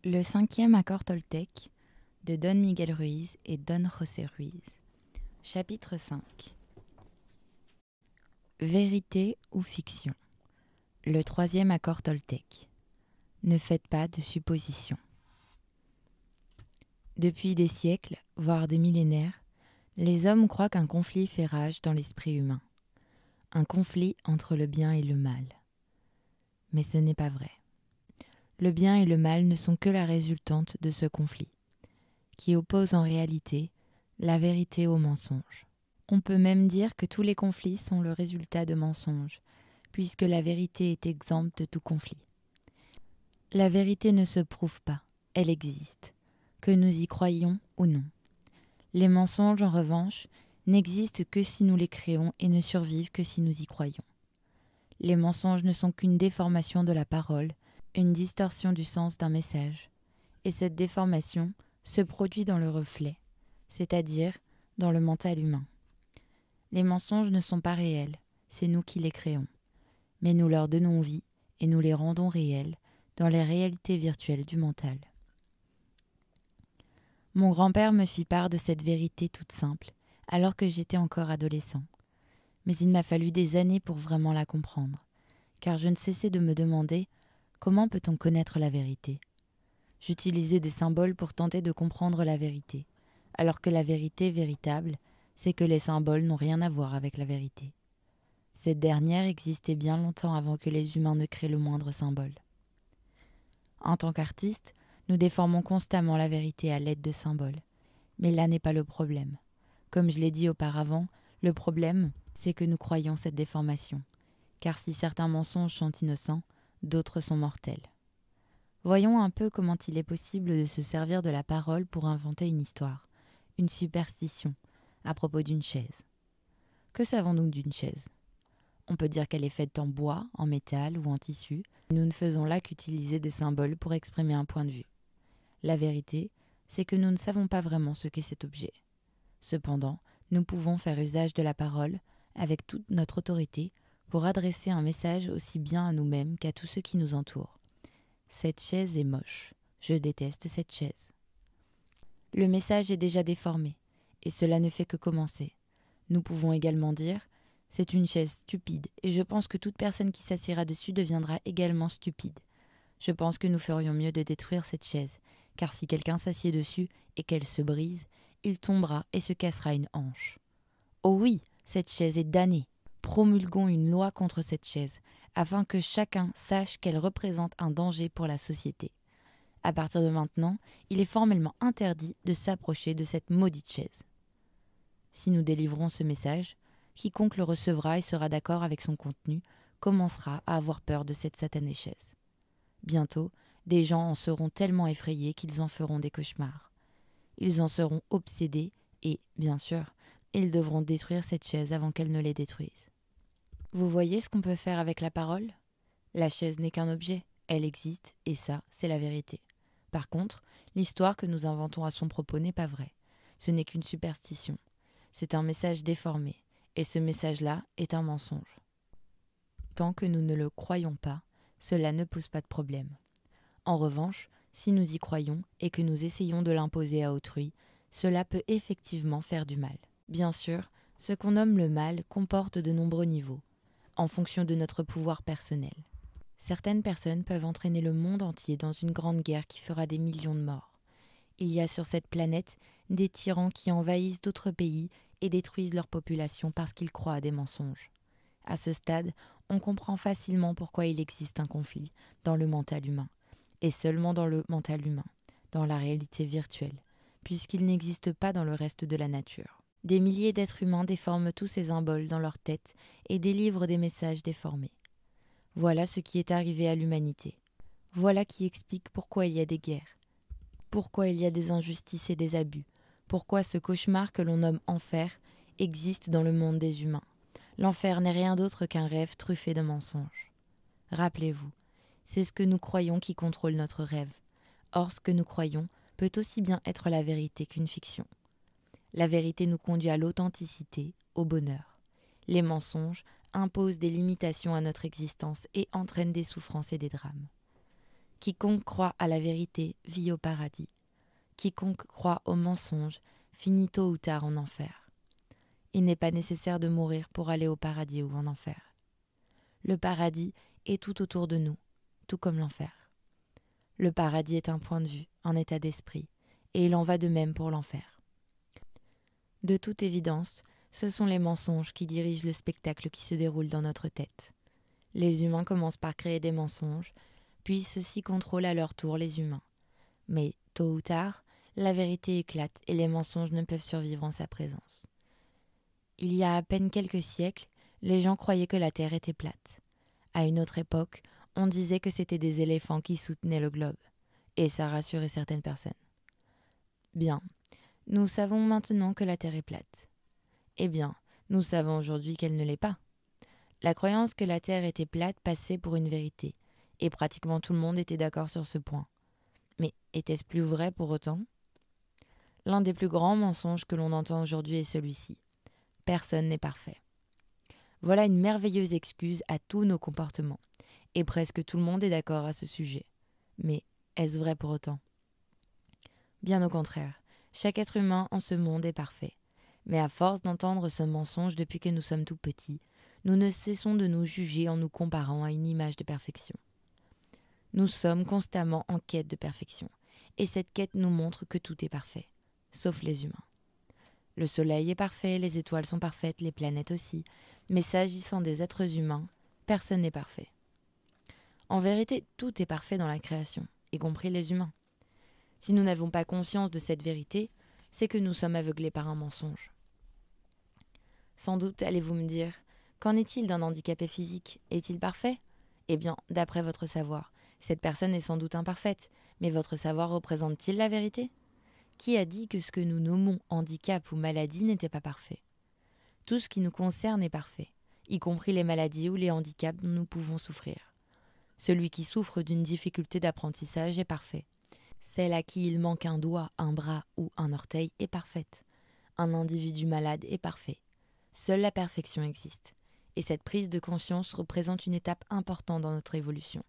Le cinquième accord toltèque de Don Miguel Ruiz et Don José Ruiz. Chapitre 5. Vérité ou fiction. Le troisième accord toltèque. Ne faites pas de suppositions. Depuis des siècles, voire des millénaires, les hommes croient qu'un conflit fait rage dans l'esprit humain. Un conflit entre le bien et le mal. Mais ce n'est pas vrai. Le bien et le mal ne sont que la résultante de ce conflit, qui oppose en réalité la vérité au mensonge. On peut même dire que tous les conflits sont le résultat de mensonges, puisque la vérité est exempte de tout conflit. La vérité ne se prouve pas, elle existe, que nous y croyions ou non. Les mensonges, en revanche, n'existent que si nous les créons et ne survivent que si nous y croyons. Les mensonges ne sont qu'une déformation de la parole, une distorsion du sens d'un message. Et cette déformation se produit dans le reflet, c'est-à-dire dans le mental humain. Les mensonges ne sont pas réels, c'est nous qui les créons. Mais nous leur donnons vie et nous les rendons réels dans les réalités virtuelles du mental. Mon grand-père me fit part de cette vérité toute simple, alors que j'étais encore adolescent. Mais il m'a fallu des années pour vraiment la comprendre, car je ne cessais de me demander comment peut-on connaître la vérité. J'utilisais des symboles pour tenter de comprendre la vérité, alors que la vérité véritable, c'est que les symboles n'ont rien à voir avec la vérité. Cette dernière existait bien longtemps avant que les humains ne créent le moindre symbole. En tant qu'artistes, nous déformons constamment la vérité à l'aide de symboles. Mais là n'est pas le problème. Comme je l'ai dit auparavant, le problème, c'est que nous croyons cette déformation. Car si certains mensonges sont innocents, d'autres sont mortels. Voyons un peu comment il est possible de se servir de la parole pour inventer une histoire, une superstition, à propos d'une chaise. Que savons-nous d'une chaise ? On peut dire qu'elle est faite en bois, en métal ou en tissu. Nous ne faisons là qu'utiliser des symboles pour exprimer un point de vue. La vérité, c'est que nous ne savons pas vraiment ce qu'est cet objet. Cependant, nous pouvons faire usage de la parole, avec toute notre autorité, pour adresser un message aussi bien à nous-mêmes qu'à tous ceux qui nous entourent. Cette chaise est moche. Je déteste cette chaise. Le message est déjà déformé, et cela ne fait que commencer. Nous pouvons également dire « c'est une chaise stupide, et je pense que toute personne qui s'assiera dessus deviendra également stupide. Je pense que nous ferions mieux de détruire cette chaise, car si quelqu'un s'assied dessus et qu'elle se brise, il tombera et se cassera une hanche. Oh oui, cette chaise est damnée. Promulguons une loi contre cette chaise, afin que chacun sache qu'elle représente un danger pour la société. À partir de maintenant, il est formellement interdit de s'approcher de cette maudite chaise. Si nous délivrons ce message, quiconque le recevra et sera d'accord avec son contenu commencera à avoir peur de cette satanée chaise. Bientôt, des gens en seront tellement effrayés qu'ils en feront des cauchemars. Ils en seront obsédés et, bien sûr, ils devront détruire cette chaise avant qu'elle ne les détruise. Vous voyez ce qu'on peut faire avec la parole ? La chaise n'est qu'un objet, elle existe, et ça, c'est la vérité. Par contre, l'histoire que nous inventons à son propos n'est pas vraie. Ce n'est qu'une superstition. C'est un message déformé, et ce message-là est un mensonge. Tant que nous ne le croyons pas, cela ne pose pas de problème. En revanche, si nous y croyons et que nous essayons de l'imposer à autrui, cela peut effectivement faire du mal. Bien sûr, ce qu'on nomme le mal comporte de nombreux niveaux, en fonction de notre pouvoir personnel. Certaines personnes peuvent entraîner le monde entier dans une grande guerre qui fera des millions de morts. Il y a sur cette planète des tyrans qui envahissent d'autres pays et détruisent leur population parce qu'ils croient à des mensonges. À ce stade, on comprend facilement pourquoi il existe un conflit dans le mental humain, et seulement dans le mental humain, dans la réalité virtuelle, puisqu'il n'existe pas dans le reste de la nature. Des milliers d'êtres humains déforment tous ces symboles dans leur tête et délivrent des messages déformés. Voilà ce qui est arrivé à l'humanité. Voilà qui explique pourquoi il y a des guerres, pourquoi il y a des injustices et des abus, pourquoi ce cauchemar que l'on nomme enfer existe dans le monde des humains. L'enfer n'est rien d'autre qu'un rêve truffé de mensonges. Rappelez-vous, c'est ce que nous croyons qui contrôle notre rêve. Or, ce que nous croyons peut aussi bien être la vérité qu'une fiction. La vérité nous conduit à l'authenticité, au bonheur. Les mensonges imposent des limitations à notre existence et entraînent des souffrances et des drames. Quiconque croit à la vérité vit au paradis. Quiconque croit au mensonge finit tôt ou tard en enfer. Il n'est pas nécessaire de mourir pour aller au paradis ou en enfer. Le paradis est tout autour de nous, tout comme l'enfer. Le paradis est un point de vue, un état d'esprit, et il en va de même pour l'enfer. De toute évidence, ce sont les mensonges qui dirigent le spectacle qui se déroule dans notre tête. Les humains commencent par créer des mensonges, puis ceux-ci contrôlent à leur tour les humains. Mais, tôt ou tard, la vérité éclate et les mensonges ne peuvent survivre en sa présence. Il y a à peine quelques siècles, les gens croyaient que la Terre était plate. À une autre époque, on disait que c'était des éléphants qui soutenaient le globe. Et ça rassurait certaines personnes. Bien, nous savons maintenant que la Terre est plate. Eh bien, nous savons aujourd'hui qu'elle ne l'est pas. La croyance que la Terre était plate passait pour une vérité, et pratiquement tout le monde était d'accord sur ce point. Mais était-ce plus vrai pour autant ? L'un des plus grands mensonges que l'on entend aujourd'hui est celui-ci. Personne n'est parfait. Voilà une merveilleuse excuse à tous nos comportements, et presque tout le monde est d'accord à ce sujet. Mais est-ce vrai pour autant ? Bien au contraire, chaque être humain en ce monde est parfait. Mais à force d'entendre ce mensonge depuis que nous sommes tout petits, nous ne cessons de nous juger en nous comparant à une image de perfection. Nous sommes constamment en quête de perfection, et cette quête nous montre que tout est parfait, sauf les humains. Le soleil est parfait, les étoiles sont parfaites, les planètes aussi, mais s'agissant des êtres humains, personne n'est parfait. En vérité, tout est parfait dans la création, y compris les humains. Si nous n'avons pas conscience de cette vérité, c'est que nous sommes aveuglés par un mensonge. Sans doute allez-vous me dire, qu'en est-il d'un handicapé physique ? Est-il parfait ? Eh bien, d'après votre savoir, cette personne est sans doute imparfaite, mais votre savoir représente-t-il la vérité ? Qui a dit que ce que nous nommons handicap ou maladie n'était pas parfait ? Tout ce qui nous concerne est parfait, y compris les maladies ou les handicaps dont nous pouvons souffrir. Celui qui souffre d'une difficulté d'apprentissage est parfait. Celle à qui il manque un doigt, un bras ou un orteil est parfaite. Un individu malade est parfait. Seule la perfection existe. Et cette prise de conscience représente une étape importante dans notre évolution.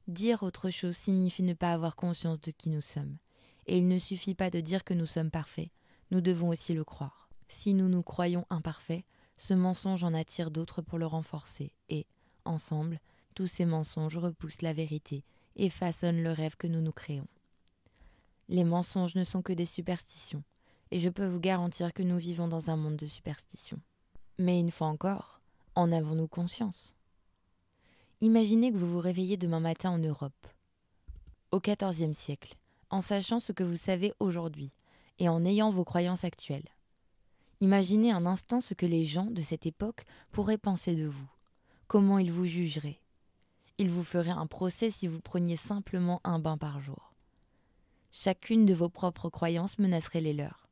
Dire autre chose signifie ne pas avoir conscience de qui nous sommes. Et il ne suffit pas de dire que nous sommes parfaits, nous devons aussi le croire. Si nous nous croyons imparfaits, ce mensonge en attire d'autres pour le renforcer et, ensemble, tous ces mensonges repoussent la vérité et façonnent le rêve que nous nous créons. Les mensonges ne sont que des superstitions, et je peux vous garantir que nous vivons dans un monde de superstitions. Mais une fois encore, en avons-nous conscience ? Imaginez que vous vous réveillez demain matin en Europe, au XIVe siècle, en sachant ce que vous savez aujourd'hui et en ayant vos croyances actuelles. Imaginez un instant ce que les gens de cette époque pourraient penser de vous, comment ils vous jugeraient. Ils vous feraient un procès si vous preniez simplement un bain par jour. Chacune de vos propres croyances menacerait les leurs.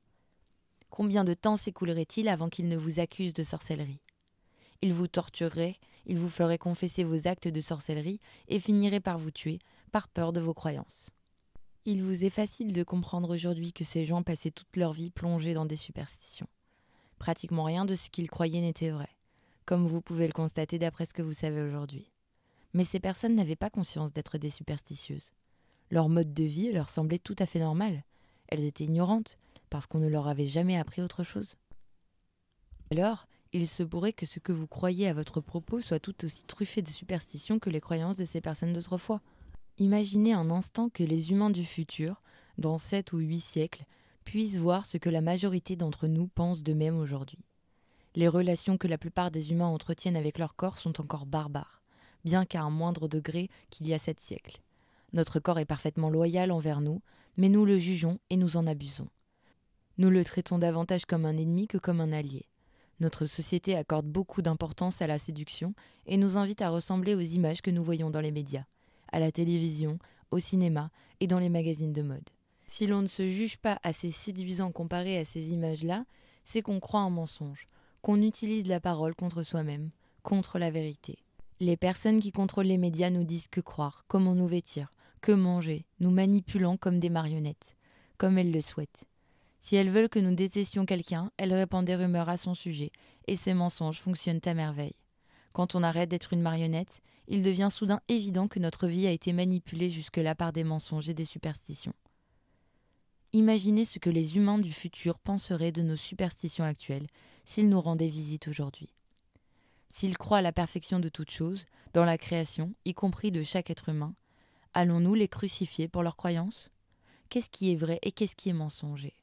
Combien de temps s'écoulerait-il avant qu'ils ne vous accusent de sorcellerie ? Ils vous tortureraient, ils vous feraient confesser vos actes de sorcellerie et finiraient par vous tuer, par peur de vos croyances. Il vous est facile de comprendre aujourd'hui que ces gens passaient toute leur vie plongés dans des superstitions. Pratiquement rien de ce qu'ils croyaient n'était vrai, comme vous pouvez le constater d'après ce que vous savez aujourd'hui. Mais ces personnes n'avaient pas conscience d'être des superstitieuses. Leur mode de vie leur semblait tout à fait normal. Elles étaient ignorantes, parce qu'on ne leur avait jamais appris autre chose. Alors, il se pourrait que ce que vous croyez à votre propos soit tout aussi truffé de superstitions que les croyances de ces personnes d'autrefois. Imaginez un instant que les humains du futur, dans 7 ou 8 siècles, puissent voir ce que la majorité d'entre nous pensent d'eux-mêmes aujourd'hui. Les relations que la plupart des humains entretiennent avec leur corps sont encore barbares, bien qu'à un moindre degré qu'il y a 7 siècles. Notre corps est parfaitement loyal envers nous, mais nous le jugeons et nous en abusons. Nous le traitons davantage comme un ennemi que comme un allié. Notre société accorde beaucoup d'importance à la séduction et nous invite à ressembler aux images que nous voyons dans les médias, à la télévision, au cinéma et dans les magazines de mode. Si l'on ne se juge pas assez séduisant comparé à ces images-là, c'est qu'on croit un mensonge, qu'on utilise la parole contre soi-même, contre la vérité. Les personnes qui contrôlent les médias nous disent que croire, comment nous vêtir, que manger, nous manipulant comme des marionnettes, comme elles le souhaitent. Si elles veulent que nous détestions quelqu'un, elles répandent des rumeurs à son sujet, et ces mensonges fonctionnent à merveille. Quand on arrête d'être une marionnette, il devient soudain évident que notre vie a été manipulée jusque-là par des mensonges et des superstitions. Imaginez ce que les humains du futur penseraient de nos superstitions actuelles s'ils nous rendaient visite aujourd'hui. S'ils croient à la perfection de toute chose, dans la création, y compris de chaque être humain, allons-nous les crucifier pour leurs croyances ? Qu'est-ce qui est vrai et qu'est-ce qui est mensonger ?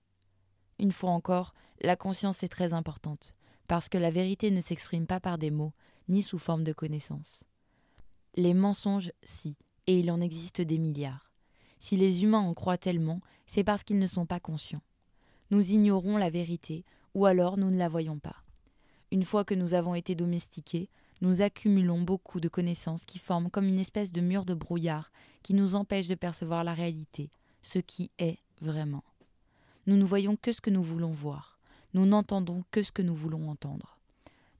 Une fois encore, la conscience est très importante, parce que la vérité ne s'exprime pas par des mots, ni sous forme de connaissances. Les mensonges, si, et il en existe des milliards. Si les humains en croient tellement, c'est parce qu'ils ne sont pas conscients. Nous ignorons la vérité, ou alors nous ne la voyons pas. Une fois que nous avons été domestiqués, nous accumulons beaucoup de connaissances qui forment comme une espèce de mur de brouillard qui nous empêche de percevoir la réalité, ce qui est vraiment. Nous ne voyons que ce que nous voulons voir. Nous n'entendons que ce que nous voulons entendre.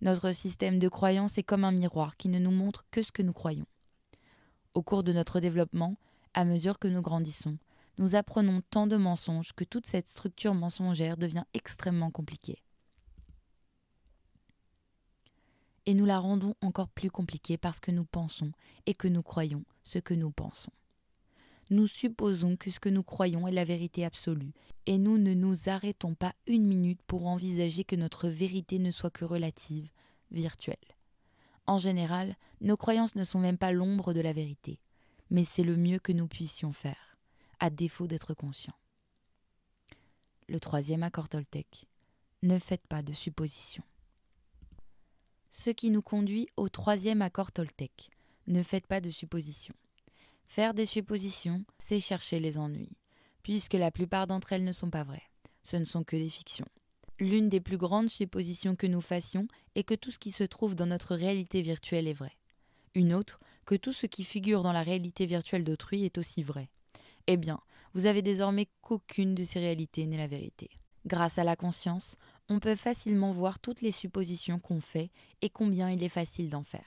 Notre système de croyance est comme un miroir qui ne nous montre que ce que nous croyons. Au cours de notre développement, à mesure que nous grandissons, nous apprenons tant de mensonges que toute cette structure mensongère devient extrêmement compliquée. Et nous la rendons encore plus compliquée parce que nous pensons et que nous croyons ce que nous pensons. Nous supposons que ce que nous croyons est la vérité absolue, et nous ne nous arrêtons pas une minute pour envisager que notre vérité ne soit que relative, virtuelle. En général, nos croyances ne sont même pas l'ombre de la vérité, mais c'est le mieux que nous puissions faire, à défaut d'être conscients. Le troisième accord Toltec. Ne faites pas de suppositions. Ce qui nous conduit au troisième accord Toltec. Ne faites pas de suppositions. Faire des suppositions, c'est chercher les ennuis, puisque la plupart d'entre elles ne sont pas vraies. Ce ne sont que des fictions. L'une des plus grandes suppositions que nous fassions est que tout ce qui se trouve dans notre réalité virtuelle est vrai. Une autre, que tout ce qui figure dans la réalité virtuelle d'autrui est aussi vrai. Eh bien, vous avez désormais qu'aucune de ces réalités n'est la vérité. Grâce à la conscience, on peut facilement voir toutes les suppositions qu'on fait et combien il est facile d'en faire.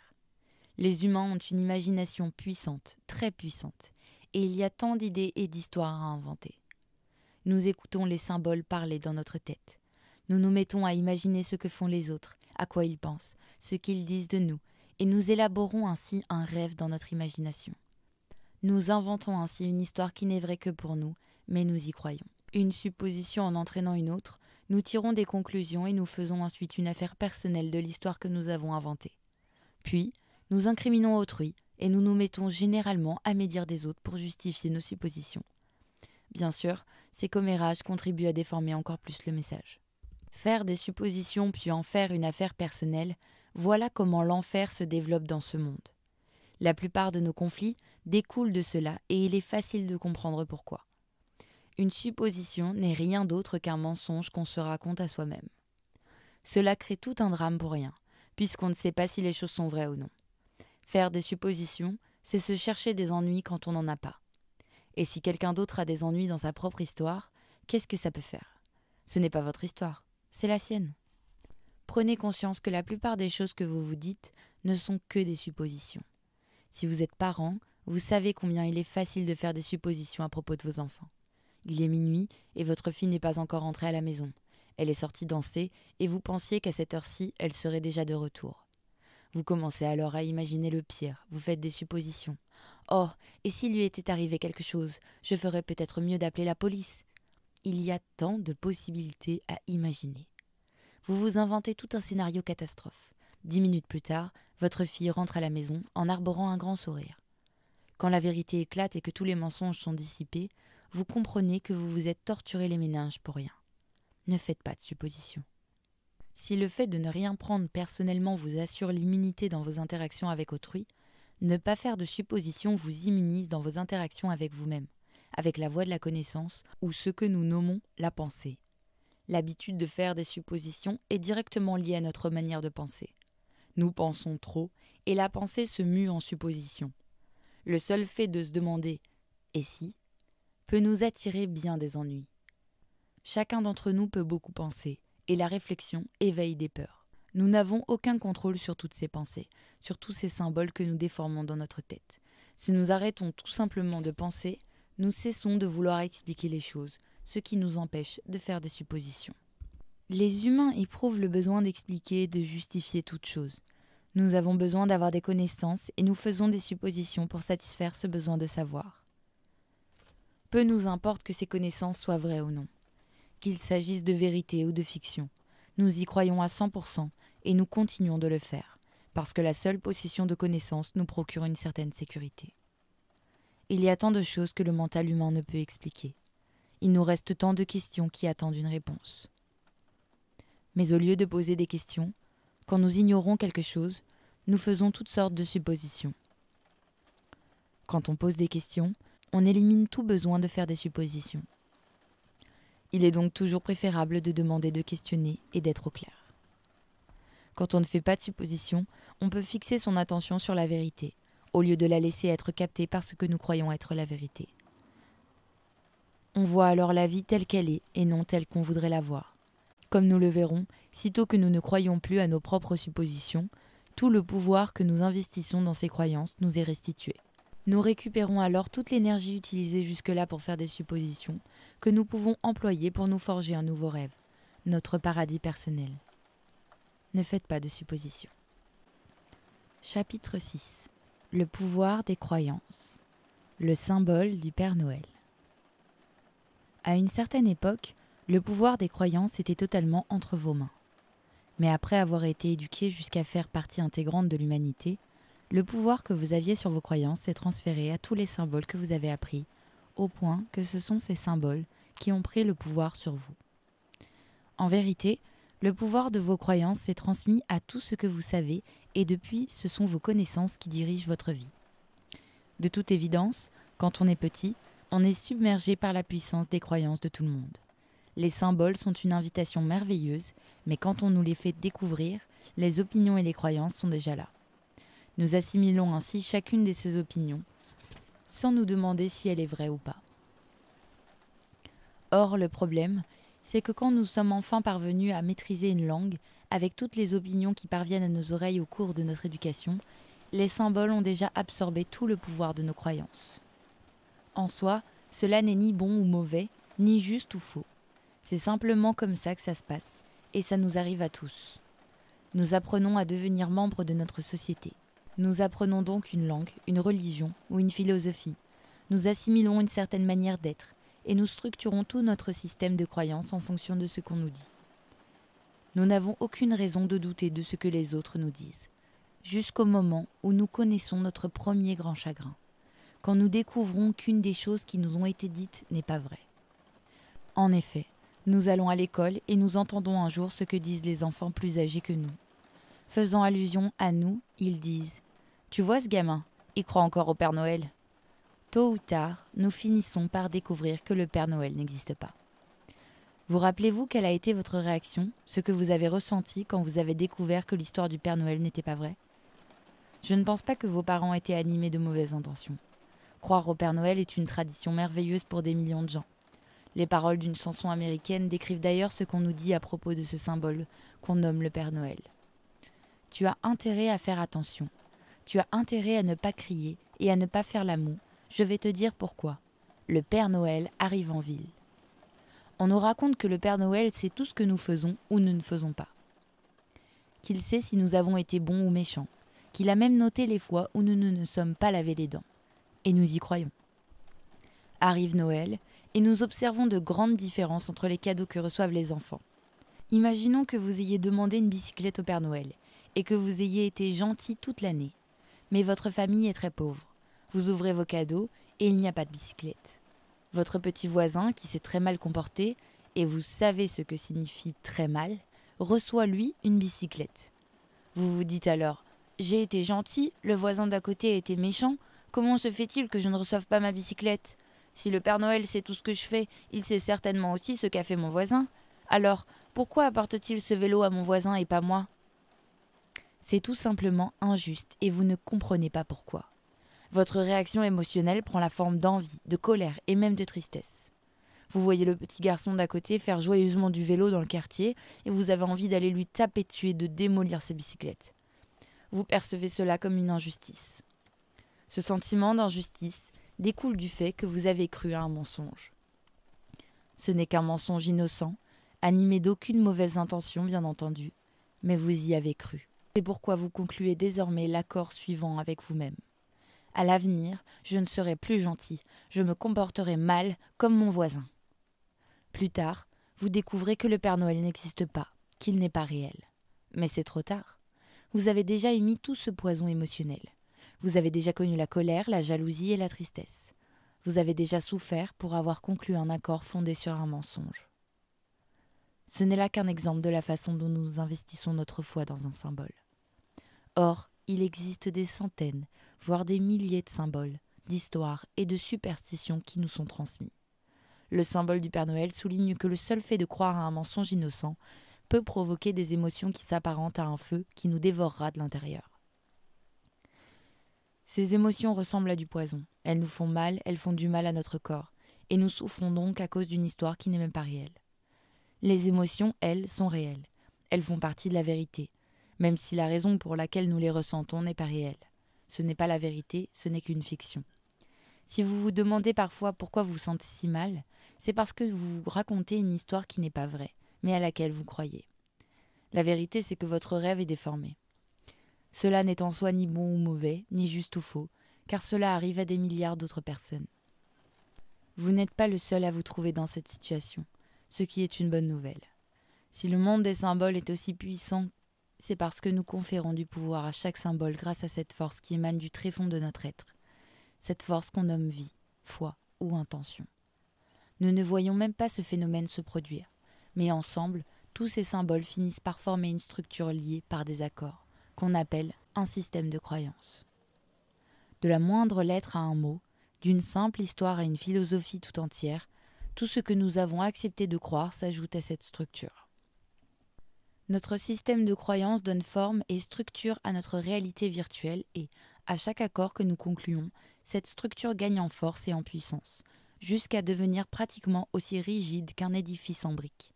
Les humains ont une imagination puissante, très puissante, et il y a tant d'idées et d'histoires à inventer. Nous écoutons les symboles parler dans notre tête. Nous nous mettons à imaginer ce que font les autres, à quoi ils pensent, ce qu'ils disent de nous, et nous élaborons ainsi un rêve dans notre imagination. Nous inventons ainsi une histoire qui n'est vraie que pour nous, mais nous y croyons. Une supposition en entraînant une autre, nous tirons des conclusions et nous faisons ensuite une affaire personnelle de l'histoire que nous avons inventée. Puis, nous incriminons autrui et nous nous mettons généralement à médire des autres pour justifier nos suppositions. Bien sûr, ces commérages contribuent à déformer encore plus le message. Faire des suppositions puis en faire une affaire personnelle, voilà comment l'enfer se développe dans ce monde. La plupart de nos conflits découlent de cela et il est facile de comprendre pourquoi. Une supposition n'est rien d'autre qu'un mensonge qu'on se raconte à soi-même. Cela crée tout un drame pour rien, puisqu'on ne sait pas si les choses sont vraies ou non. Faire des suppositions, c'est se chercher des ennuis quand on n'en a pas. Et si quelqu'un d'autre a des ennuis dans sa propre histoire, qu'est-ce que ça peut faire ? Ce n'est pas votre histoire, c'est la sienne. Prenez conscience que la plupart des choses que vous vous dites ne sont que des suppositions. Si vous êtes parent, vous savez combien il est facile de faire des suppositions à propos de vos enfants. Il est minuit et votre fille n'est pas encore rentrée à la maison. Elle est sortie danser et vous pensiez qu'à cette heure-ci, elle serait déjà de retour. Vous commencez alors à imaginer le pire, vous faites des suppositions. « Oh, et s'il lui était arrivé quelque chose, je ferais peut-être mieux d'appeler la police. » Il y a tant de possibilités à imaginer. Vous vous inventez tout un scénario catastrophe. 10 minutes plus tard, votre fille rentre à la maison en arborant un grand sourire. Quand la vérité éclate et que tous les mensonges sont dissipés, vous comprenez que vous vous êtes torturé les méninges pour rien. Ne faites pas de suppositions. Si le fait de ne rien prendre personnellement vous assure l'immunité dans vos interactions avec autrui, ne pas faire de suppositions vous immunise dans vos interactions avec vous-même, avec la voie de la connaissance ou ce que nous nommons la pensée. L'habitude de faire des suppositions est directement liée à notre manière de penser. Nous pensons trop et la pensée se mue en supposition. Le seul fait de se demander « et si ?» peut nous attirer bien des ennuis. Chacun d'entre nous peut beaucoup penser, et la réflexion éveille des peurs. Nous n'avons aucun contrôle sur toutes ces pensées, sur tous ces symboles que nous déformons dans notre tête. Si nous arrêtons tout simplement de penser, nous cessons de vouloir expliquer les choses, ce qui nous empêche de faire des suppositions. Les humains éprouvent le besoin d'expliquer et de justifier toute chose. Nous avons besoin d'avoir des connaissances et nous faisons des suppositions pour satisfaire ce besoin de savoir. Peu nous importe que ces connaissances soient vraies ou non, qu'il s'agisse de vérité ou de fiction. Nous y croyons à 100% et nous continuons de le faire, parce que la seule possession de connaissances nous procure une certaine sécurité. Il y a tant de choses que le mental humain ne peut expliquer. Il nous reste tant de questions qui attendent une réponse. Mais au lieu de poser des questions, quand nous ignorons quelque chose, nous faisons toutes sortes de suppositions. Quand on pose des questions, on élimine tout besoin de faire des suppositions. Il est donc toujours préférable de demander de questionner et d'être au clair. Quand on ne fait pas de suppositions, on peut fixer son attention sur la vérité, au lieu de la laisser être captée par ce que nous croyons être la vérité. On voit alors la vie telle qu'elle est et non telle qu'on voudrait la voir. Comme nous le verrons, sitôt que nous ne croyons plus à nos propres suppositions, tout le pouvoir que nous investissons dans ces croyances nous est restitué. Nous récupérons alors toute l'énergie utilisée jusque-là pour faire des suppositions que nous pouvons employer pour nous forger un nouveau rêve, notre paradis personnel. Ne faites pas de suppositions. Chapitre 6. Le pouvoir des croyances. Le symbole du Père Noël. À une certaine époque, le pouvoir des croyances était totalement entre vos mains. Mais après avoir été éduqué jusqu'à faire partie intégrante de l'humanité, le pouvoir que vous aviez sur vos croyances s'est transféré à tous les symboles que vous avez appris, au point que ce sont ces symboles qui ont pris le pouvoir sur vous. En vérité, le pouvoir de vos croyances s'est transmis à tout ce que vous savez et depuis, ce sont vos connaissances qui dirigent votre vie. De toute évidence, quand on est petit, on est submergé par la puissance des croyances de tout le monde. Les symboles sont une invitation merveilleuse, mais quand on nous les fait découvrir, les opinions et les croyances sont déjà là. Nous assimilons ainsi chacune de ces opinions, sans nous demander si elle est vraie ou pas. Or, le problème, c'est que quand nous sommes enfin parvenus à maîtriser une langue, avec toutes les opinions qui parviennent à nos oreilles au cours de notre éducation, les symboles ont déjà absorbé tout le pouvoir de nos croyances. En soi, cela n'est ni bon ou mauvais, ni juste ou faux. C'est simplement comme ça que ça se passe, et ça nous arrive à tous. Nous apprenons à devenir membres de notre société. Nous apprenons donc une langue, une religion ou une philosophie. Nous assimilons une certaine manière d'être, et nous structurons tout notre système de croyances en fonction de ce qu'on nous dit. Nous n'avons aucune raison de douter de ce que les autres nous disent, jusqu'au moment où nous connaissons notre premier grand chagrin, quand nous découvrons qu'une des choses qui nous ont été dites n'est pas vraie. En effet, nous allons à l'école et nous entendons un jour ce que disent les enfants plus âgés que nous. Faisant allusion à nous, ils disent « Tu vois ce gamin, il croit encore au Père Noël ». Tôt ou tard, nous finissons par découvrir que le Père Noël n'existe pas. Vous rappelez-vous quelle a été votre réaction, ce que vous avez ressenti quand vous avez découvert que l'histoire du Père Noël n'était pas vraie ? Je ne pense pas que vos parents étaient animés de mauvaises intentions. Croire au Père Noël est une tradition merveilleuse pour des millions de gens. Les paroles d'une chanson américaine décrivent d'ailleurs ce qu'on nous dit à propos de ce symbole qu'on nomme le Père Noël. Tu as intérêt à faire attention. Tu as intérêt à ne pas crier et à ne pas faire la moue. Je vais te dire pourquoi. Le Père Noël arrive en ville. On nous raconte que le Père Noël sait tout ce que nous faisons ou nous ne faisons pas. Qu'il sait si nous avons été bons ou méchants. Qu'il a même noté les fois où nous ne nous sommes pas lavé les dents. Et nous y croyons. Arrive Noël, et nous observons de grandes différences entre les cadeaux que reçoivent les enfants. Imaginons que vous ayez demandé une bicyclette au Père Noël, et que vous ayez été gentil toute l'année. Mais votre famille est très pauvre. Vous ouvrez vos cadeaux, et il n'y a pas de bicyclette. Votre petit voisin, qui s'est très mal comporté, et vous savez ce que signifie très mal, reçoit lui une bicyclette. Vous vous dites alors « J'ai été gentil, le voisin d'à côté a été méchant, comment se fait-il que je ne reçoive pas ma bicyclette ? Si le Père Noël sait tout ce que je fais, il sait certainement aussi ce qu'a fait mon voisin. Alors, pourquoi apporte-t-il ce vélo à mon voisin et pas moi ? » C'est tout simplement injuste et vous ne comprenez pas pourquoi. Votre réaction émotionnelle prend la forme d'envie, de colère et même de tristesse. Vous voyez le petit garçon d'à côté faire joyeusement du vélo dans le quartier et vous avez envie d'aller lui taper dessus et de démolir ses bicyclettes. Vous percevez cela comme une injustice. Ce sentiment d'injustice découle du fait que vous avez cru à un mensonge. Ce n'est qu'un mensonge innocent, animé d'aucune mauvaise intention bien entendu, mais vous y avez cru. C'est pourquoi vous concluez désormais l'accord suivant avec vous-même. À l'avenir, je ne serai plus gentil, je me comporterai mal comme mon voisin. Plus tard, vous découvrez que le Père Noël n'existe pas, qu'il n'est pas réel. Mais c'est trop tard. Vous avez déjà émis tout ce poison émotionnel. Vous avez déjà connu la colère, la jalousie et la tristesse. Vous avez déjà souffert pour avoir conclu un accord fondé sur un mensonge. Ce n'est là qu'un exemple de la façon dont nous investissons notre foi dans un symbole. Or, il existe des centaines, voire des milliers de symboles, d'histoires et de superstitions qui nous sont transmis. Le symbole du Père Noël souligne que le seul fait de croire à un mensonge innocent peut provoquer des émotions qui s'apparentent à un feu qui nous dévorera de l'intérieur. Ces émotions ressemblent à du poison. Elles nous font mal, elles font du mal à notre corps, et nous souffrons donc à cause d'une histoire qui n'est même pas réelle. Les émotions, elles, sont réelles. Elles font partie de la vérité, même si la raison pour laquelle nous les ressentons n'est pas réelle. Ce n'est pas la vérité, ce n'est qu'une fiction. Si vous vous demandez parfois pourquoi vous vous sentez si mal, c'est parce que vous vous racontez une histoire qui n'est pas vraie, mais à laquelle vous croyez. La vérité, c'est que votre rêve est déformé. Cela n'est en soi ni bon ou mauvais, ni juste ou faux, car cela arrive à des milliards d'autres personnes. Vous n'êtes pas le seul à vous trouver dans cette situation, ce qui est une bonne nouvelle. Si le monde des symboles est aussi puissant, c'est parce que nous conférons du pouvoir à chaque symbole grâce à cette force qui émane du tréfond de notre être, cette force qu'on nomme vie, foi ou intention. Nous ne voyons même pas ce phénomène se produire, mais ensemble, tous ces symboles finissent par former une structure liée par des accords, qu'on appelle un système de croyances. De la moindre lettre à un mot, d'une simple histoire à une philosophie tout entière, tout ce que nous avons accepté de croire s'ajoute à cette structure. Notre système de croyances donne forme et structure à notre réalité virtuelle et, à chaque accord que nous concluons, cette structure gagne en force et en puissance, jusqu'à devenir pratiquement aussi rigide qu'un édifice en briques.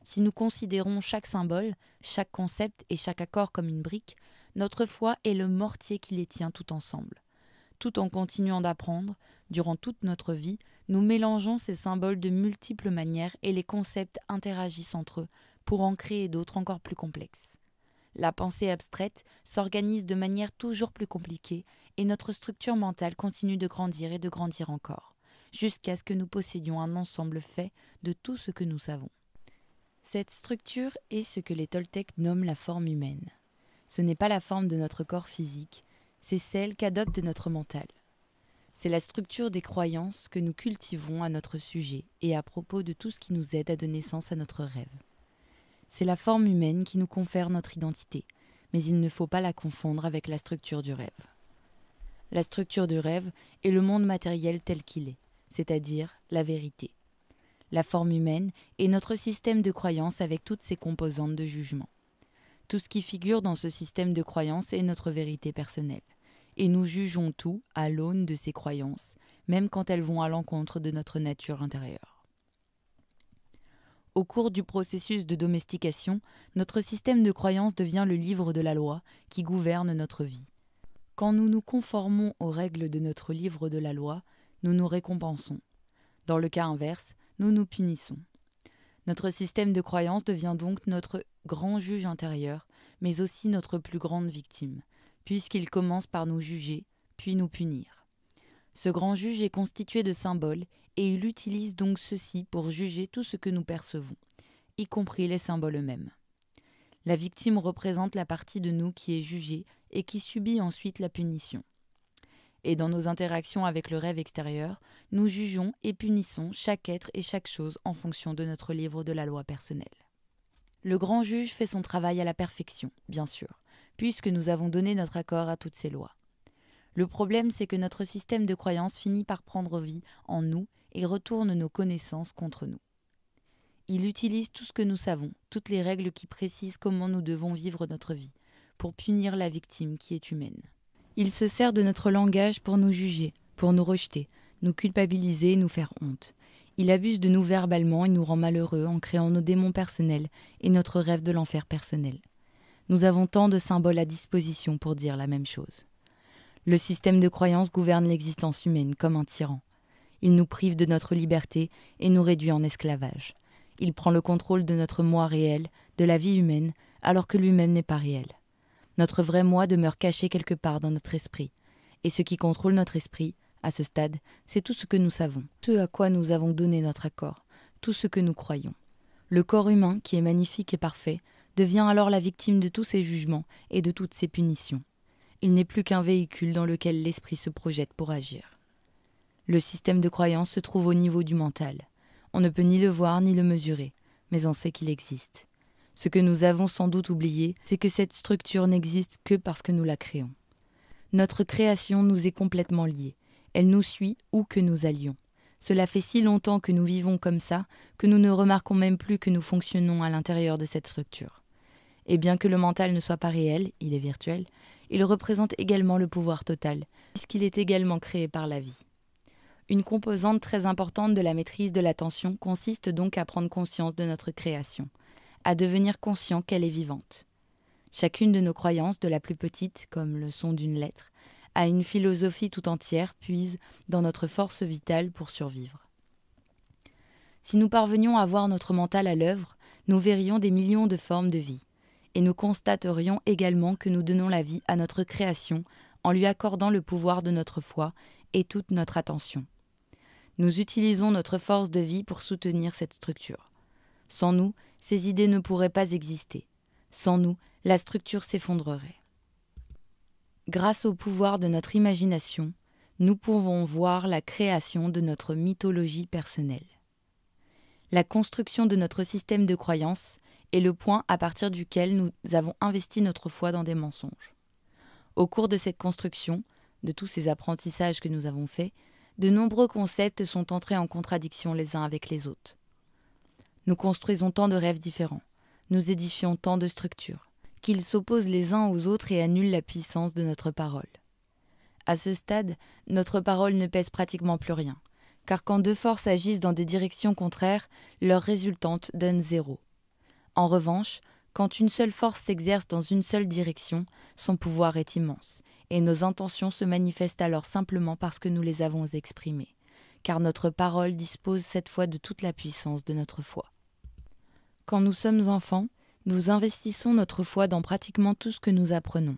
Si nous considérons chaque symbole, chaque concept et chaque accord comme une brique, notre foi est le mortier qui les tient tout ensemble. Tout en continuant d'apprendre, durant toute notre vie, nous mélangeons ces symboles de multiples manières et les concepts interagissent entre eux pour en créer d'autres encore plus complexes. La pensée abstraite s'organise de manière toujours plus compliquée et notre structure mentale continue de grandir et de grandir encore, jusqu'à ce que nous possédions un ensemble fait de tout ce que nous savons. Cette structure est ce que les Toltecs nomment la forme humaine. Ce n'est pas la forme de notre corps physique, c'est celle qu'adopte notre mental. C'est la structure des croyances que nous cultivons à notre sujet et à propos de tout ce qui nous aide à donner sens à notre rêve. C'est la forme humaine qui nous confère notre identité, mais il ne faut pas la confondre avec la structure du rêve. La structure du rêve est le monde matériel tel qu'il est, c'est-à-dire la vérité. La forme humaine est notre système de croyances avec toutes ses composantes de jugement. Tout ce qui figure dans ce système de croyances est notre vérité personnelle. Et nous jugeons tout à l'aune de ces croyances, même quand elles vont à l'encontre de notre nature intérieure. Au cours du processus de domestication, notre système de croyances devient le livre de la loi qui gouverne notre vie. Quand nous nous conformons aux règles de notre livre de la loi, nous nous récompensons. Dans le cas inverse, nous nous punissons. Notre système de croyances devient donc notre grand juge intérieur, mais aussi notre plus grande victime, puisqu'il commence par nous juger, puis nous punir. Ce grand juge est constitué de symboles, et il utilise donc ceux-ci pour juger tout ce que nous percevons, y compris les symboles eux-mêmes. La victime représente la partie de nous qui est jugée et qui subit ensuite la punition. Et dans nos interactions avec le rêve extérieur, nous jugeons et punissons chaque être et chaque chose en fonction de notre livre de la loi personnelle. Le grand juge fait son travail à la perfection, bien sûr, puisque nous avons donné notre accord à toutes ces lois. Le problème, c'est que notre système de croyances finit par prendre vie en nous et retourne nos connaissances contre nous. Il utilise tout ce que nous savons, toutes les règles qui précisent comment nous devons vivre notre vie, pour punir la victime qui est humaine. Il se sert de notre langage pour nous juger, pour nous rejeter, nous culpabiliser et nous faire honte. Il abuse de nous verbalement et nous rend malheureux en créant nos démons personnels et notre rêve de l'enfer personnel. Nous avons tant de symboles à disposition pour dire la même chose. Le système de croyance gouverne l'existence humaine comme un tyran. Il nous prive de notre liberté et nous réduit en esclavage. Il prend le contrôle de notre moi réel, de la vie humaine, alors que lui-même n'est pas réel. Notre vrai moi demeure caché quelque part dans notre esprit. Et ce qui contrôle notre esprit, à ce stade, c'est tout ce que nous savons, ce à quoi nous avons donné notre accord, tout ce que nous croyons. Le corps humain, qui est magnifique et parfait, devient alors la victime de tous ces jugements et de toutes ces punitions. Il n'est plus qu'un véhicule dans lequel l'esprit se projette pour agir. Le système de croyance se trouve au niveau du mental. On ne peut ni le voir ni le mesurer, mais on sait qu'il existe. Ce que nous avons sans doute oublié, c'est que cette structure n'existe que parce que nous la créons. Notre création nous est complètement liée. Elle nous suit où que nous allions. Cela fait si longtemps que nous vivons comme ça que nous ne remarquons même plus que nous fonctionnons à l'intérieur de cette structure. Et bien que le mental ne soit pas réel, il est virtuel, il représente également le pouvoir total, puisqu'il est également créé par la vie. Une composante très importante de la maîtrise de l'attention consiste donc à prendre conscience de notre création, à devenir conscient qu'elle est vivante. Chacune de nos croyances, de la plus petite, comme le son d'une lettre, à une philosophie tout entière, puise dans notre force vitale pour survivre. Si nous parvenions à voir notre mental à l'œuvre, nous verrions des millions de formes de vie, et nous constaterions également que nous donnons la vie à notre création en lui accordant le pouvoir de notre foi et toute notre attention. Nous utilisons notre force de vie pour soutenir cette structure. Sans nous, ces idées ne pourraient pas exister. Sans nous, la structure s'effondrerait. Grâce au pouvoir de notre imagination, nous pouvons voir la création de notre mythologie personnelle. La construction de notre système de croyances est le point à partir duquel nous avons investi notre foi dans des mensonges. Au cours de cette construction, de tous ces apprentissages que nous avons faits, de nombreux concepts sont entrés en contradiction les uns avec les autres. Nous construisons tant de rêves différents, nous édifions tant de structures, qu'ils s'opposent les uns aux autres et annulent la puissance de notre parole. À ce stade, notre parole ne pèse pratiquement plus rien, car quand deux forces agissent dans des directions contraires, leur résultante donne 0. En revanche, quand une seule force s'exerce dans une seule direction, son pouvoir est immense, et nos intentions se manifestent alors simplement parce que nous les avons exprimées, car notre parole dispose cette fois de toute la puissance de notre foi. Quand nous sommes enfants, nous investissons notre foi dans pratiquement tout ce que nous apprenons,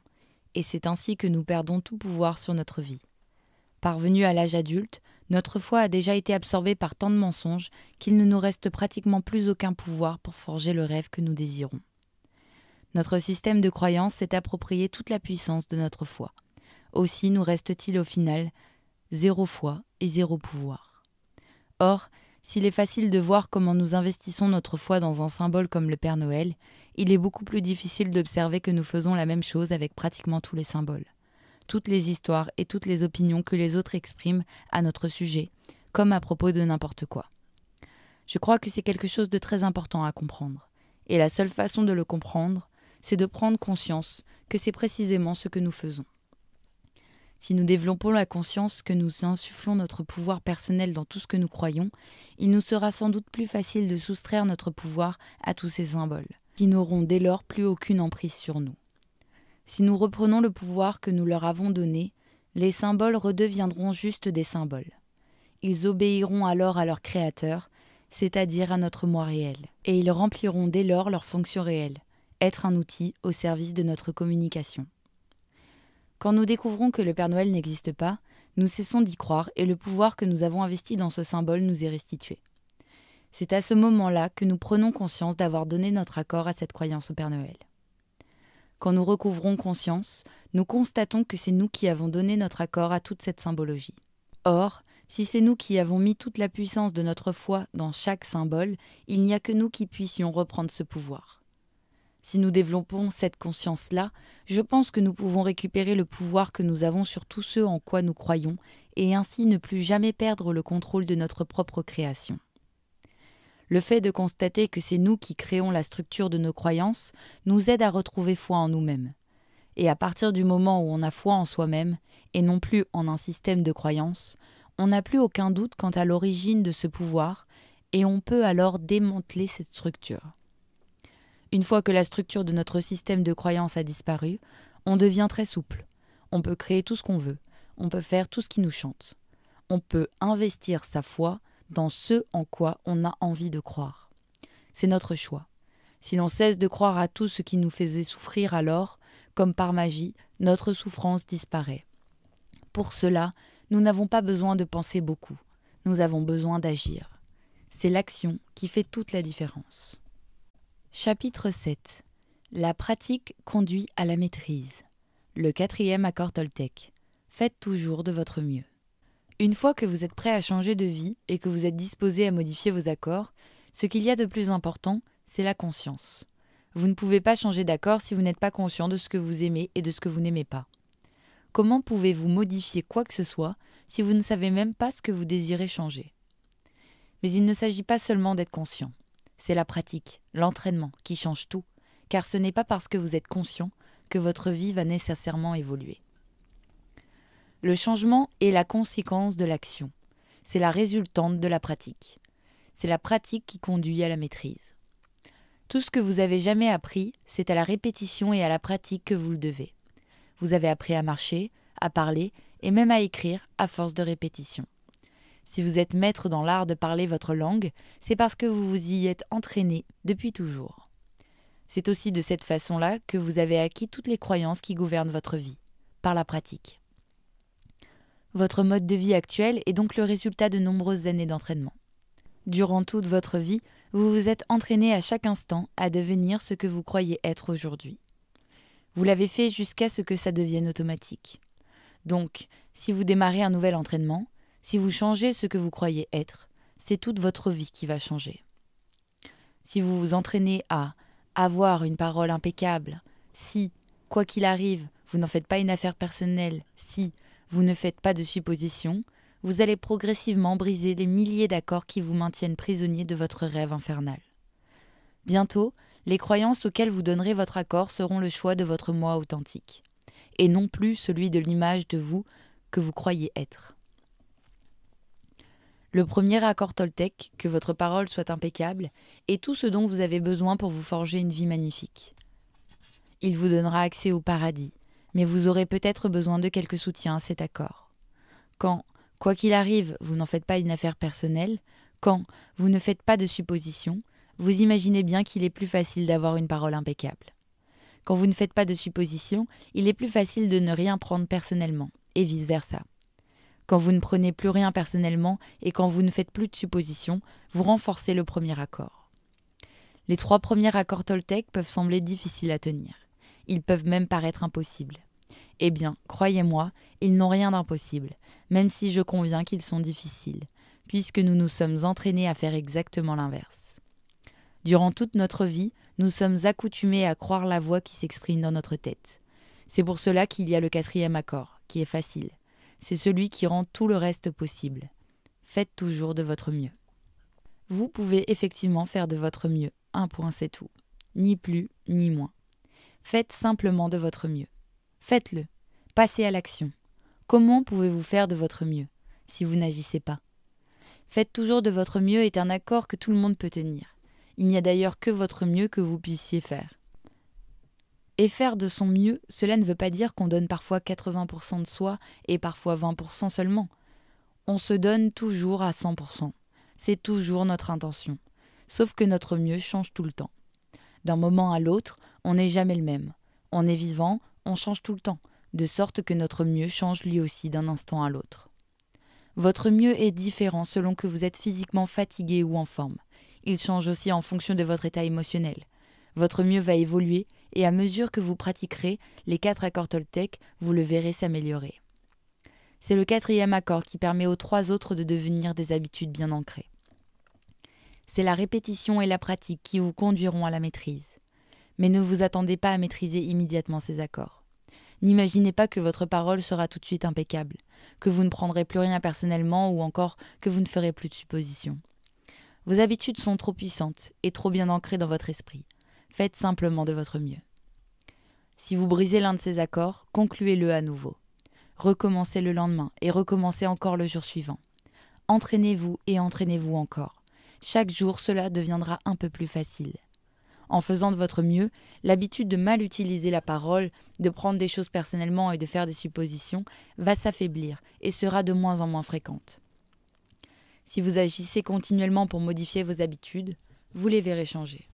et c'est ainsi que nous perdons tout pouvoir sur notre vie. Parvenus à l'âge adulte, notre foi a déjà été absorbée par tant de mensonges qu'il ne nous reste pratiquement plus aucun pouvoir pour forger le rêve que nous désirons. Notre système de croyance s'est approprié toute la puissance de notre foi. Aussi nous reste-t-il au final 0 foi et 0 pouvoir. Or, s'il est facile de voir comment nous investissons notre foi dans un symbole comme le Père Noël, il est beaucoup plus difficile d'observer que nous faisons la même chose avec pratiquement tous les symboles. Toutes les histoires et toutes les opinions que les autres expriment à notre sujet, comme à propos de n'importe quoi. Je crois que c'est quelque chose de très important à comprendre. Et la seule façon de le comprendre, c'est de prendre conscience que c'est précisément ce que nous faisons. Si nous développons la conscience que nous insufflons notre pouvoir personnel dans tout ce que nous croyons, il nous sera sans doute plus facile de soustraire notre pouvoir à tous ces symboles, qui n'auront dès lors plus aucune emprise sur nous. Si nous reprenons le pouvoir que nous leur avons donné, les symboles redeviendront juste des symboles. Ils obéiront alors à leur créateur, c'est-à-dire à notre moi réel, et ils rempliront dès lors leur fonction réelle, être un outil au service de notre communication. Quand nous découvrons que le Père Noël n'existe pas, nous cessons d'y croire et le pouvoir que nous avons investi dans ce symbole nous est restitué. C'est à ce moment-là que nous prenons conscience d'avoir donné notre accord à cette croyance au Père Noël. Quand nous recouvrons conscience, nous constatons que c'est nous qui avons donné notre accord à toute cette symbologie. Or, si c'est nous qui avons mis toute la puissance de notre foi dans chaque symbole, il n'y a que nous qui puissions reprendre ce pouvoir. Si nous développons cette conscience-là, je pense que nous pouvons récupérer le pouvoir que nous avons sur tout ce en quoi nous croyons et ainsi ne plus jamais perdre le contrôle de notre propre création. Le fait de constater que c'est nous qui créons la structure de nos croyances nous aide à retrouver foi en nous-mêmes. Et à partir du moment où on a foi en soi-même, et non plus en un système de croyances, on n'a plus aucun doute quant à l'origine de ce pouvoir et on peut alors démanteler cette structure. Une fois que la structure de notre système de croyances a disparu, on devient très souple. On peut créer tout ce qu'on veut. On peut faire tout ce qui nous chante. On peut investir sa foi dans ce en quoi on a envie de croire. C'est notre choix. Si l'on cesse de croire à tout ce qui nous faisait souffrir alors, comme par magie, notre souffrance disparaît. Pour cela, nous n'avons pas besoin de penser beaucoup, nous avons besoin d'agir. C'est l'action qui fait toute la différence. Chapitre 7. La pratique conduit à la maîtrise. Le 4e accord Toltec. Faites toujours de votre mieux. Une fois que vous êtes prêt à changer de vie et que vous êtes disposé à modifier vos accords, ce qu'il y a de plus important, c'est la conscience. Vous ne pouvez pas changer d'accord si vous n'êtes pas conscient de ce que vous aimez et de ce que vous n'aimez pas. Comment pouvez-vous modifier quoi que ce soit si vous ne savez même pas ce que vous désirez changer ? Mais il ne s'agit pas seulement d'être conscient. C'est la pratique, l'entraînement qui change tout, car ce n'est pas parce que vous êtes conscient que votre vie va nécessairement évoluer. Le changement est la conséquence de l'action. C'est la résultante de la pratique. C'est la pratique qui conduit à la maîtrise. Tout ce que vous avez jamais appris, c'est à la répétition et à la pratique que vous le devez. Vous avez appris à marcher, à parler et même à écrire à force de répétition. Si vous êtes maître dans l'art de parler votre langue, c'est parce que vous vous y êtes entraîné depuis toujours. C'est aussi de cette façon-là que vous avez acquis toutes les croyances qui gouvernent votre vie, par la pratique. Votre mode de vie actuel est donc le résultat de nombreuses années d'entraînement. Durant toute votre vie, vous vous êtes entraîné à chaque instant à devenir ce que vous croyez être aujourd'hui. Vous l'avez fait jusqu'à ce que ça devienne automatique. Donc, si vous démarrez un nouvel entraînement, si vous changez ce que vous croyez être, c'est toute votre vie qui va changer. Si vous vous entraînez à avoir une parole impeccable, si, quoi qu'il arrive, vous n'en faites pas une affaire personnelle, si vous ne faites pas de suppositions, vous allez progressivement briser les milliers d'accords qui vous maintiennent prisonnier de votre rêve infernal. Bientôt, les croyances auxquelles vous donnerez votre accord seront le choix de votre moi authentique, et non plus celui de l'image de vous que vous croyez être. Le premier accord Toltec, que votre parole soit impeccable, est tout ce dont vous avez besoin pour vous forger une vie magnifique. Il vous donnera accès au paradis, mais vous aurez peut-être besoin de quelques soutiens à cet accord. Quand, quoi qu'il arrive, vous n'en faites pas une affaire personnelle, quand vous ne faites pas de suppositions, vous imaginez bien qu'il est plus facile d'avoir une parole impeccable. Quand vous ne faites pas de suppositions, il est plus facile de ne rien prendre personnellement, et vice-versa. Quand vous ne prenez plus rien personnellement et quand vous ne faites plus de suppositions, vous renforcez le premier accord. Les 3 premiers accords Toltec peuvent sembler difficiles à tenir. Ils peuvent même paraître impossibles. Eh bien, croyez-moi, ils n'ont rien d'impossible, même si je conviens qu'ils sont difficiles, puisque nous nous sommes entraînés à faire exactement l'inverse. Durant toute notre vie, nous sommes accoutumés à croire la voix qui s'exprime dans notre tête. C'est pour cela qu'il y a le 4e accord, qui est facile. C'est celui qui rend tout le reste possible. Faites toujours de votre mieux. Vous pouvez effectivement faire de votre mieux, un point c'est tout. Ni plus, ni moins. Faites simplement de votre mieux. Faites-le. Passez à l'action. Comment pouvez-vous faire de votre mieux si vous n'agissez pas ? Faites toujours de votre mieux est un accord que tout le monde peut tenir. Il n'y a d'ailleurs que votre mieux que vous puissiez faire. Et faire de son mieux, cela ne veut pas dire qu'on donne parfois 80% de soi et parfois 20% seulement. On se donne toujours à 100%. C'est toujours notre intention. Sauf que notre mieux change tout le temps. D'un moment à l'autre, on n'est jamais le même. On est vivant, on change tout le temps, de sorte que notre mieux change lui aussi d'un instant à l'autre. Votre mieux est différent selon que vous êtes physiquement fatigué ou en forme. Il change aussi en fonction de votre état émotionnel. Votre mieux va évoluer et à mesure que vous pratiquerez les 4 accords Toltec, vous le verrez s'améliorer. C'est le 4e accord qui permet aux 3 autres de devenir des habitudes bien ancrées. C'est la répétition et la pratique qui vous conduiront à la maîtrise. Mais ne vous attendez pas à maîtriser immédiatement ces accords. N'imaginez pas que votre parole sera tout de suite impeccable, que vous ne prendrez plus rien personnellement ou encore que vous ne ferez plus de suppositions. Vos habitudes sont trop puissantes et trop bien ancrées dans votre esprit. Faites simplement de votre mieux. Si vous brisez l'un de ces accords, concluez-le à nouveau. Recommencez le lendemain et recommencez encore le jour suivant. Entraînez-vous et entraînez-vous encore. Chaque jour, cela deviendra un peu plus facile. En faisant de votre mieux, l'habitude de mal utiliser la parole, de prendre des choses personnellement et de faire des suppositions va s'affaiblir et sera de moins en moins fréquente. Si vous agissez continuellement pour modifier vos habitudes, vous les verrez changer.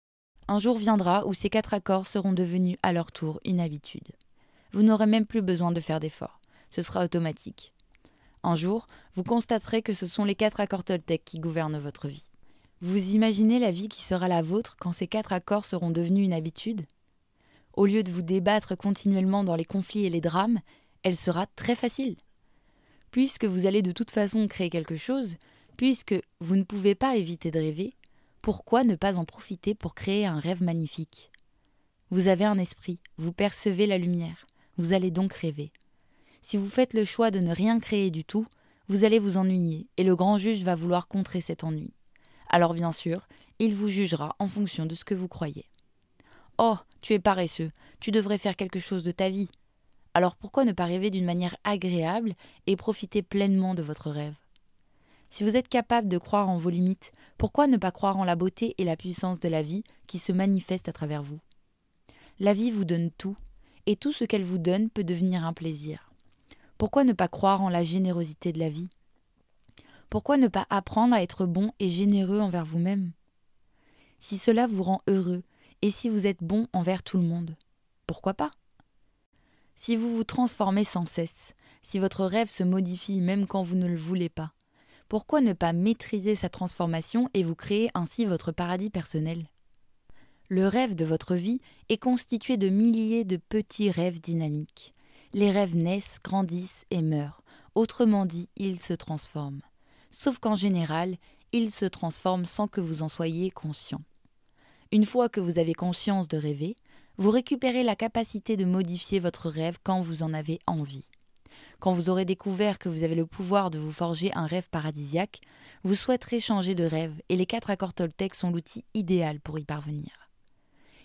Un jour viendra où ces 4 accords seront devenus à leur tour une habitude. Vous n'aurez même plus besoin de faire d'efforts. Ce sera automatique. Un jour, vous constaterez que ce sont les 4 accords Toltec qui gouvernent votre vie. Vous imaginez la vie qui sera la vôtre quand ces 4 accords seront devenus une habitude ? Au lieu de vous débattre continuellement dans les conflits et les drames, elle sera très facile. Puisque vous allez de toute façon créer quelque chose, puisque vous ne pouvez pas éviter de rêver, pourquoi ne pas en profiter pour créer un rêve magnifique ? Vous avez un esprit, vous percevez la lumière, vous allez donc rêver. Si vous faites le choix de ne rien créer du tout, vous allez vous ennuyer et le grand juge va vouloir contrer cet ennui. Alors bien sûr, il vous jugera en fonction de ce que vous croyez. « Oh, tu es paresseux, tu devrais faire quelque chose de ta vie. » Alors pourquoi ne pas rêver d'une manière agréable et profiter pleinement de votre rêve ? Si vous êtes capable de croire en vos limites, pourquoi ne pas croire en la beauté et la puissance de la vie qui se manifestent à travers vous ? La vie vous donne tout, et tout ce qu'elle vous donne peut devenir un plaisir. Pourquoi ne pas croire en la générosité de la vie ? Pourquoi ne pas apprendre à être bon et généreux envers vous-même ? Si cela vous rend heureux, et si vous êtes bon envers tout le monde, pourquoi pas ? Si vous vous transformez sans cesse, si votre rêve se modifie même quand vous ne le voulez pas, pourquoi ne pas maîtriser sa transformation et vous créer ainsi votre paradis personnel ? Le rêve de votre vie est constitué de milliers de petits rêves dynamiques. Les rêves naissent, grandissent et meurent. Autrement dit, ils se transforment. Sauf qu'en général, ils se transforment sans que vous en soyez conscient. Une fois que vous avez conscience de rêver, vous récupérez la capacité de modifier votre rêve quand vous en avez envie. Quand vous aurez découvert que vous avez le pouvoir de vous forger un rêve paradisiaque, vous souhaiterez changer de rêve et les 4 accords Toltec sont l'outil idéal pour y parvenir.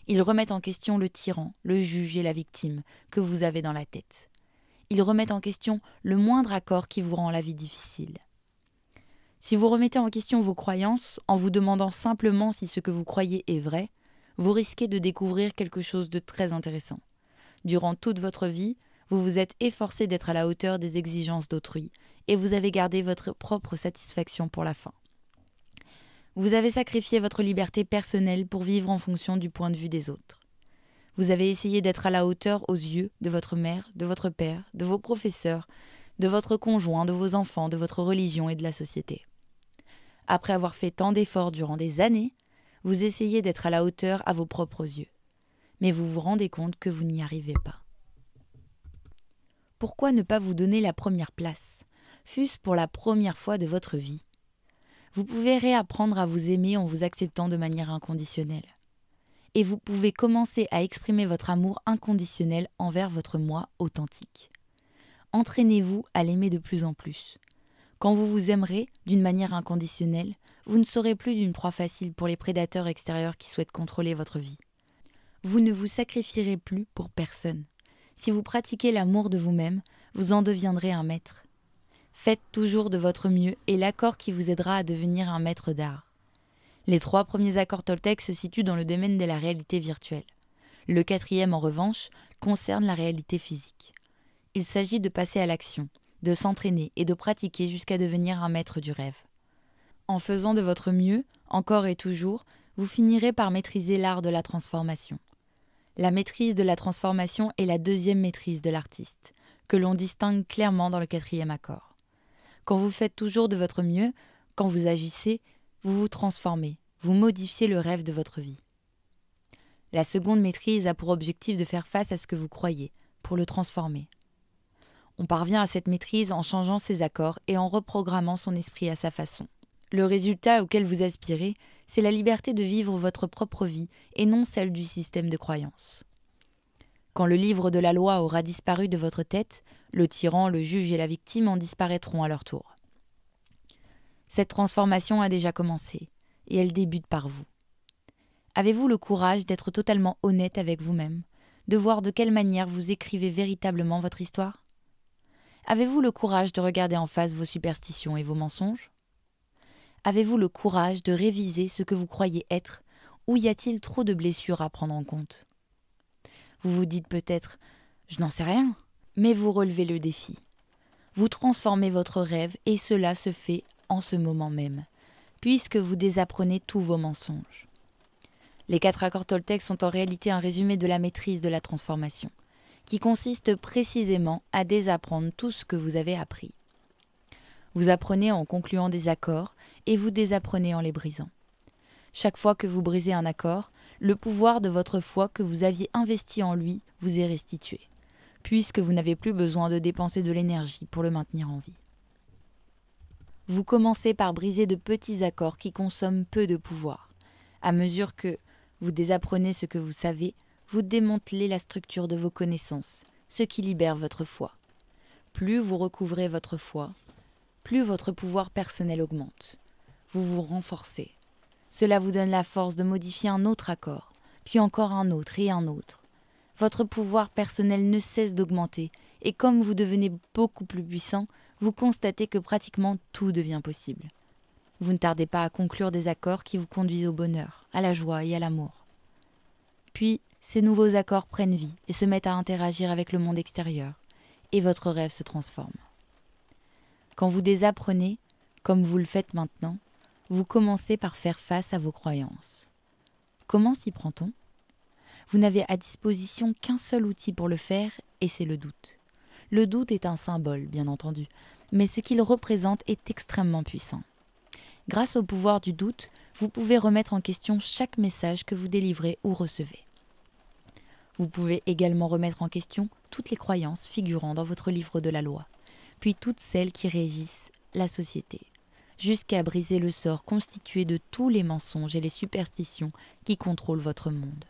Ils remettent en question le tyran, le juge et la victime que vous avez dans la tête. Ils remettent en question le moindre accord qui vous rend la vie difficile. Si vous remettez en question vos croyances en vous demandant simplement si ce que vous croyez est vrai, vous risquez de découvrir quelque chose de très intéressant. Durant toute votre vie, vous vous êtes efforcé d'être à la hauteur des exigences d'autrui et vous avez gardé votre propre satisfaction pour la fin. Vous avez sacrifié votre liberté personnelle pour vivre en fonction du point de vue des autres. Vous avez essayé d'être à la hauteur aux yeux de votre mère, de votre père, de vos professeurs, de votre conjoint, de vos enfants, de votre religion et de la société. Après avoir fait tant d'efforts durant des années, vous essayez d'être à la hauteur à vos propres yeux. Mais vous vous rendez compte que vous n'y arrivez pas. Pourquoi ne pas vous donner la première place, fût-ce pour la première fois de votre vie ? Vous pouvez réapprendre à vous aimer en vous acceptant de manière inconditionnelle. Et vous pouvez commencer à exprimer votre amour inconditionnel envers votre moi authentique. Entraînez-vous à l'aimer de plus en plus. Quand vous vous aimerez d'une manière inconditionnelle, vous ne serez plus d'une proie facile pour les prédateurs extérieurs qui souhaitent contrôler votre vie. Vous ne vous sacrifierez plus pour personne. Si vous pratiquez l'amour de vous-même, vous en deviendrez un maître. Faites toujours de votre mieux et l'accord qui vous aidera à devenir un maître d'art. Les 3 premiers accords Toltec se situent dans le domaine de la réalité virtuelle. Le 4e, en revanche, concerne la réalité physique. Il s'agit de passer à l'action, de s'entraîner et de pratiquer jusqu'à devenir un maître du rêve. En faisant de votre mieux, encore et toujours, vous finirez par maîtriser l'art de la transformation. La maîtrise de la transformation est la 2e maîtrise de l'artiste, que l'on distingue clairement dans le 4e accord. Quand vous faites toujours de votre mieux, quand vous agissez, vous vous transformez, vous modifiez le rêve de votre vie. La 2e maîtrise a pour objectif de faire face à ce que vous croyez, pour le transformer. On parvient à cette maîtrise en changeant ses accords et en reprogrammant son esprit à sa façon. Le résultat auquel vous aspirez, c'est la liberté de vivre votre propre vie et non celle du système de croyance. Quand le livre de la loi aura disparu de votre tête, le tyran, le juge et la victime en disparaîtront à leur tour. Cette transformation a déjà commencé, et elle débute par vous. Avez-vous le courage d'être totalement honnête avec vous-même, de voir de quelle manière vous écrivez véritablement votre histoire ? Avez-vous le courage de regarder en face vos superstitions et vos mensonges ? Avez-vous le courage de réviser ce que vous croyez être, ou y a-t-il trop de blessures à prendre en compte ? Vous vous dites peut-être « je n'en sais rien », mais vous relevez le défi. Vous transformez votre rêve et cela se fait en ce moment même, puisque vous désapprenez tous vos mensonges. Les 4 accords Toltec sont en réalité un résumé de la maîtrise de la transformation. qui consiste précisément à désapprendre tout ce que vous avez appris. Vous apprenez en concluant des accords et vous désapprenez en les brisant. Chaque fois que vous brisez un accord, le pouvoir de votre foi que vous aviez investi en lui vous est restitué, puisque vous n'avez plus besoin de dépenser de l'énergie pour le maintenir en vie. Vous commencez par briser de petits accords qui consomment peu de pouvoir. À mesure que vous désapprenez ce que vous savez, vous démantelez la structure de vos connaissances, ce qui libère votre foi. Plus vous recouvrez votre foi, plus votre pouvoir personnel augmente. Vous vous renforcez. Cela vous donne la force de modifier un autre accord, puis encore un autre et un autre. Votre pouvoir personnel ne cesse d'augmenter, et comme vous devenez beaucoup plus puissant, vous constatez que pratiquement tout devient possible. Vous ne tardez pas à conclure des accords qui vous conduisent au bonheur, à la joie et à l'amour. Puis, ces nouveaux accords prennent vie et se mettent à interagir avec le monde extérieur, et votre rêve se transforme. Quand vous désapprenez, comme vous le faites maintenant, vous commencez par faire face à vos croyances. Comment s'y prend-on ? Vous n'avez à disposition qu'un seul outil pour le faire, et c'est le doute. Le doute est un symbole, bien entendu, mais ce qu'il représente est extrêmement puissant. Grâce au pouvoir du doute, vous pouvez remettre en question chaque message que vous délivrez ou recevez. Vous pouvez également remettre en question toutes les croyances figurant dans votre livre de la loi, puis toutes celles qui régissent la société, jusqu'à briser le sort constitué de tous les mensonges et les superstitions qui contrôlent votre monde.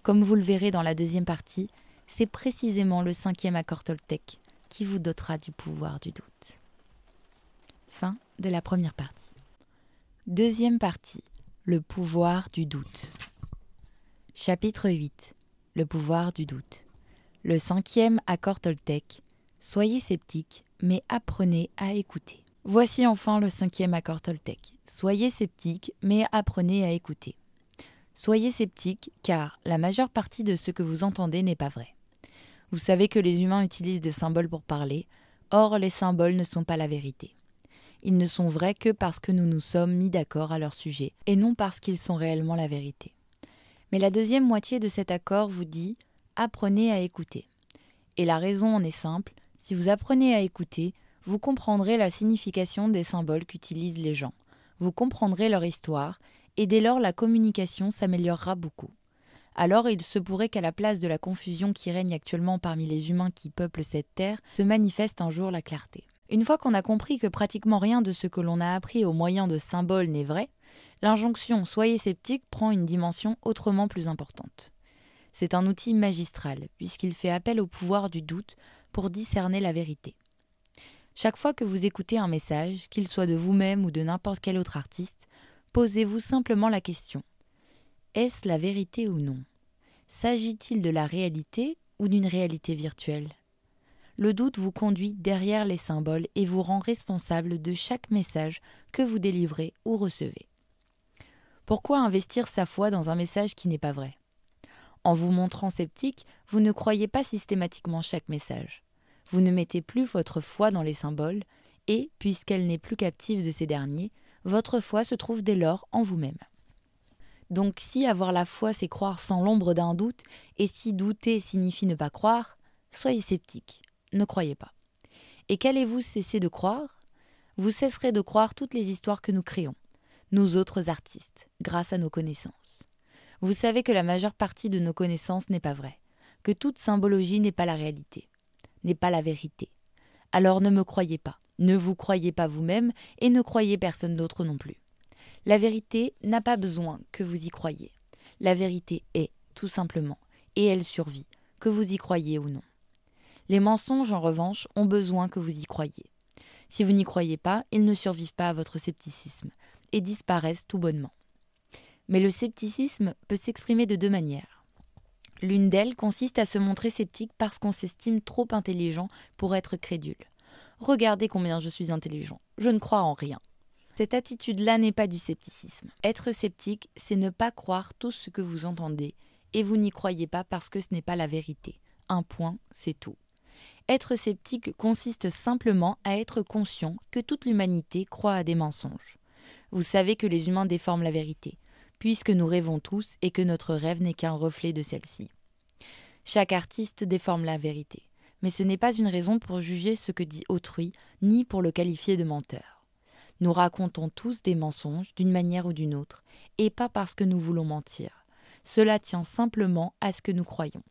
Comme vous le verrez dans la deuxième partie, c'est précisément le 5e accord Toltec qui vous dotera du pouvoir du doute. Fin de la première partie. Deuxième partie, le pouvoir du doute. Chapitre 8, le pouvoir du doute. Le 5e accord Toltec, soyez sceptiques, mais apprenez à écouter. Voici enfin le 5e accord Toltec. Soyez sceptiques, mais apprenez à écouter. Soyez sceptiques, car la majeure partie de ce que vous entendez n'est pas vrai. Vous savez que les humains utilisent des symboles pour parler, or les symboles ne sont pas la vérité. Ils ne sont vrais que parce que nous nous sommes mis d'accord à leur sujet, et non parce qu'ils sont réellement la vérité. Mais la deuxième moitié de cet accord vous dit « apprenez à écouter ». Et la raison en est simple, si vous apprenez à écouter, vous comprendrez la signification des symboles qu'utilisent les gens. Vous comprendrez leur histoire, et dès lors la communication s'améliorera beaucoup. Alors il se pourrait qu'à la place de la confusion qui règne actuellement parmi les humains qui peuplent cette terre, se manifeste un jour la clarté. Une fois qu'on a compris que pratiquement rien de ce que l'on a appris au moyen de symboles n'est vrai, l'injonction « soyez sceptique » prend une dimension autrement plus importante. C'est un outil magistral, puisqu'il fait appel au pouvoir du doute pour discerner la vérité. Chaque fois que vous écoutez un message, qu'il soit de vous-même ou de n'importe quel autre artiste, posez-vous simplement la question : est-ce la vérité ou non ? S'agit-il de la réalité ou d'une réalité virtuelle ? Le doute vous conduit derrière les symboles et vous rend responsable de chaque message que vous délivrez ou recevez. Pourquoi investir sa foi dans un message qui n'est pas vrai ? En vous montrant sceptique, vous ne croyez pas systématiquement chaque message. Vous ne mettez plus votre foi dans les symboles et, puisqu'elle n'est plus captive de ces derniers, votre foi se trouve dès lors en vous-même. Donc si avoir la foi c'est croire sans l'ombre d'un doute, et si douter signifie ne pas croire, soyez sceptique, ne croyez pas. Et qu'allez-vous cesser de croire ? Vous cesserez de croire toutes les histoires que nous créons, nous autres artistes, grâce à nos connaissances. Vous savez que la majeure partie de nos connaissances n'est pas vraie, que toute symbologie n'est pas la réalité, n'est pas la vérité. Alors ne me croyez pas, ne vous croyez pas vous-même et ne croyez personne d'autre non plus. La vérité n'a pas besoin que vous y croyiez. La vérité est, tout simplement, et elle survit, que vous y croyiez ou non. Les mensonges, en revanche, ont besoin que vous y croyiez. Si vous n'y croyez pas, ils ne survivent pas à votre scepticisme et disparaissent tout bonnement. Mais le scepticisme peut s'exprimer de deux manières. L'une d'elles consiste à se montrer sceptique parce qu'on s'estime trop intelligent pour être crédule. Regardez combien je suis intelligent, je ne crois en rien. Cette attitude-là n'est pas du scepticisme. Être sceptique, c'est ne pas croire tout ce que vous entendez, et vous n'y croyez pas parce que ce n'est pas la vérité. Un point, c'est tout. Être sceptique consiste simplement à être conscient que toute l'humanité croit à des mensonges. Vous savez que les humains déforment la vérité, puisque nous rêvons tous et que notre rêve n'est qu'un reflet de celle-ci. Chaque artiste déforme la vérité, mais ce n'est pas une raison pour juger ce que dit autrui, ni pour le qualifier de menteur. Nous racontons tous des mensonges d'une manière ou d'une autre, et pas parce que nous voulons mentir. Cela tient simplement à ce que nous croyons.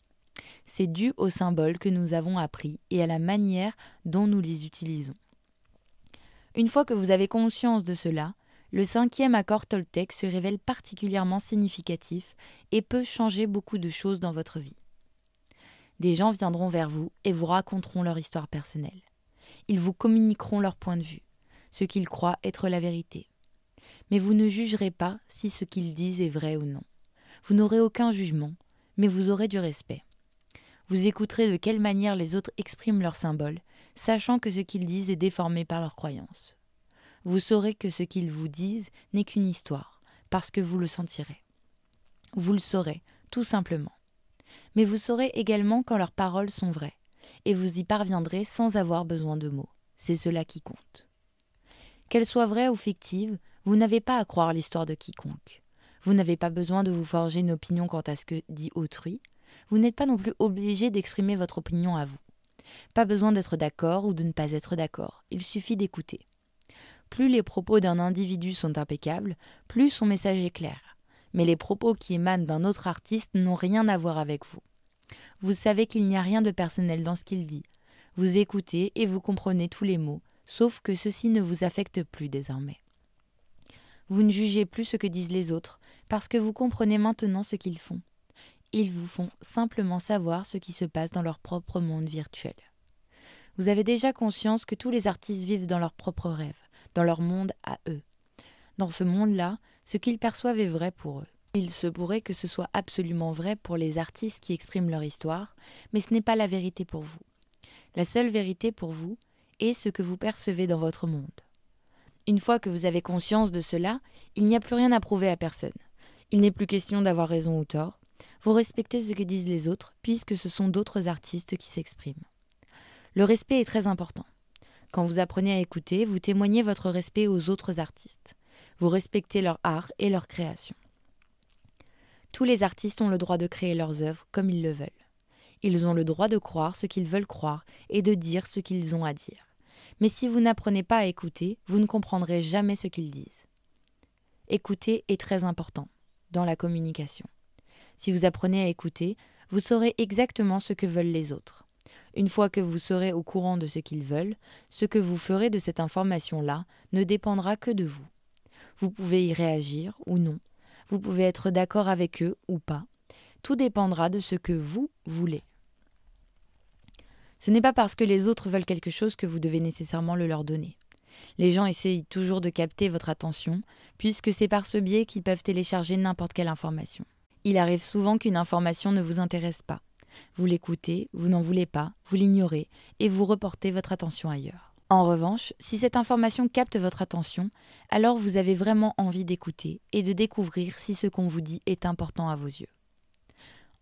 C'est dû aux symboles que nous avons appris et à la manière dont nous les utilisons. Une fois que vous avez conscience de cela, le 5e accord Toltec se révèle particulièrement significatif et peut changer beaucoup de choses dans votre vie. Des gens viendront vers vous et vous raconteront leur histoire personnelle. Ils vous communiqueront leur point de vue, ce qu'ils croient être la vérité. Mais vous ne jugerez pas si ce qu'ils disent est vrai ou non. Vous n'aurez aucun jugement, mais vous aurez du respect. Vous écouterez de quelle manière les autres expriment leurs symboles, sachant que ce qu'ils disent est déformé par leurs croyances. Vous saurez que ce qu'ils vous disent n'est qu'une histoire, parce que vous le sentirez. Vous le saurez, tout simplement. Mais vous saurez également quand leurs paroles sont vraies, et vous y parviendrez sans avoir besoin de mots. C'est cela qui compte. Qu'elle soit vraie ou fictive, vous n'avez pas à croire l'histoire de quiconque. Vous n'avez pas besoin de vous forger une opinion quant à ce que dit autrui. Vous n'êtes pas non plus obligé d'exprimer votre opinion à vous. Pas besoin d'être d'accord ou de ne pas être d'accord, il suffit d'écouter. Plus les propos d'un individu sont impeccables, plus son message est clair. Mais les propos qui émanent d'un autre artiste n'ont rien à voir avec vous. Vous savez qu'il n'y a rien de personnel dans ce qu'il dit. Vous écoutez et vous comprenez tous les mots, sauf que ceci ne vous affecte plus désormais. Vous ne jugez plus ce que disent les autres, parce que vous comprenez maintenant ce qu'ils font. Ils vous font simplement savoir ce qui se passe dans leur propre monde virtuel. Vous avez déjà conscience que tous les artistes vivent dans leurs propres rêves, dans leur monde à eux. Dans ce monde-là, ce qu'ils perçoivent est vrai pour eux. Il se pourrait que ce soit absolument vrai pour les artistes qui expriment leur histoire, mais ce n'est pas la vérité pour vous. La seule vérité pour vous est ce que vous percevez dans votre monde. Une fois que vous avez conscience de cela, il n'y a plus rien à prouver à personne. Il n'est plus question d'avoir raison ou tort. Vous respectez ce que disent les autres, puisque ce sont d'autres artistes qui s'expriment. Le respect est très important. Quand vous apprenez à écouter, vous témoignez votre respect aux autres artistes. Vous respectez leur art et leur création. Tous les artistes ont le droit de créer leurs œuvres comme ils le veulent. Ils ont le droit de croire ce qu'ils veulent croire et de dire ce qu'ils ont à dire. Mais si vous n'apprenez pas à écouter, vous ne comprendrez jamais ce qu'ils disent. Écouter est très important dans la communication. Si vous apprenez à écouter, vous saurez exactement ce que veulent les autres. Une fois que vous serez au courant de ce qu'ils veulent, ce que vous ferez de cette information-là ne dépendra que de vous. Vous pouvez y réagir ou non. Vous pouvez être d'accord avec eux ou pas. Tout dépendra de ce que vous voulez. Ce n'est pas parce que les autres veulent quelque chose que vous devez nécessairement le leur donner. Les gens essayent toujours de capter votre attention, puisque c'est par ce biais qu'ils peuvent télécharger n'importe quelle information. Il arrive souvent qu'une information ne vous intéresse pas. Vous l'écoutez, vous n'en voulez pas, vous l'ignorez, et vous reportez votre attention ailleurs. En revanche, si cette information capte votre attention, alors vous avez vraiment envie d'écouter et de découvrir si ce qu'on vous dit est important à vos yeux.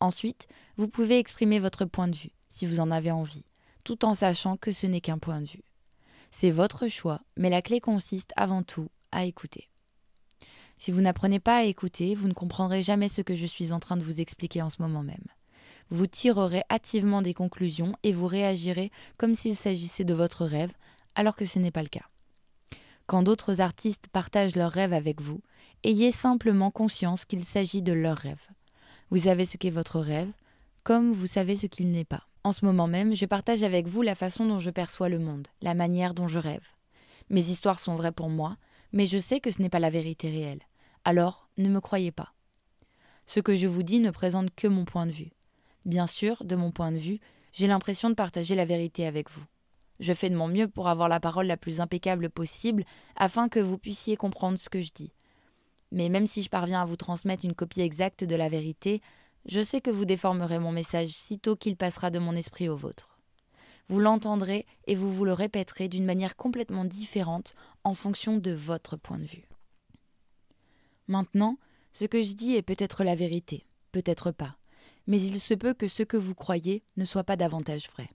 Ensuite, vous pouvez exprimer votre point de vue, si vous en avez envie, tout en sachant que ce n'est qu'un point de vue. C'est votre choix, mais la clé consiste avant tout à écouter. Si vous n'apprenez pas à écouter, vous ne comprendrez jamais ce que je suis en train de vous expliquer en ce moment même. Vous tirerez hâtivement des conclusions et vous réagirez comme s'il s'agissait de votre rêve, alors que ce n'est pas le cas. Quand d'autres artistes partagent leurs rêves avec vous, ayez simplement conscience qu'il s'agit de leur rêve. Vous savez ce qu'est votre rêve, comme vous savez ce qu'il n'est pas. En ce moment même, je partage avec vous la façon dont je perçois le monde, la manière dont je rêve. Mes histoires sont vraies pour moi, mais je sais que ce n'est pas la vérité réelle. Alors, ne me croyez pas. Ce que je vous dis ne présente que mon point de vue. Bien sûr, de mon point de vue, j'ai l'impression de partager la vérité avec vous. Je fais de mon mieux pour avoir la parole la plus impeccable possible afin que vous puissiez comprendre ce que je dis. Mais même si je parviens à vous transmettre une copie exacte de la vérité, je sais que vous déformerez mon message sitôt qu'il passera de mon esprit au vôtre. Vous l'entendrez et vous le répéterez d'une manière complètement différente en fonction de votre point de vue. Maintenant, ce que je dis est peut-être la vérité, peut-être pas, mais il se peut que ce que vous croyez ne soit pas davantage vrai.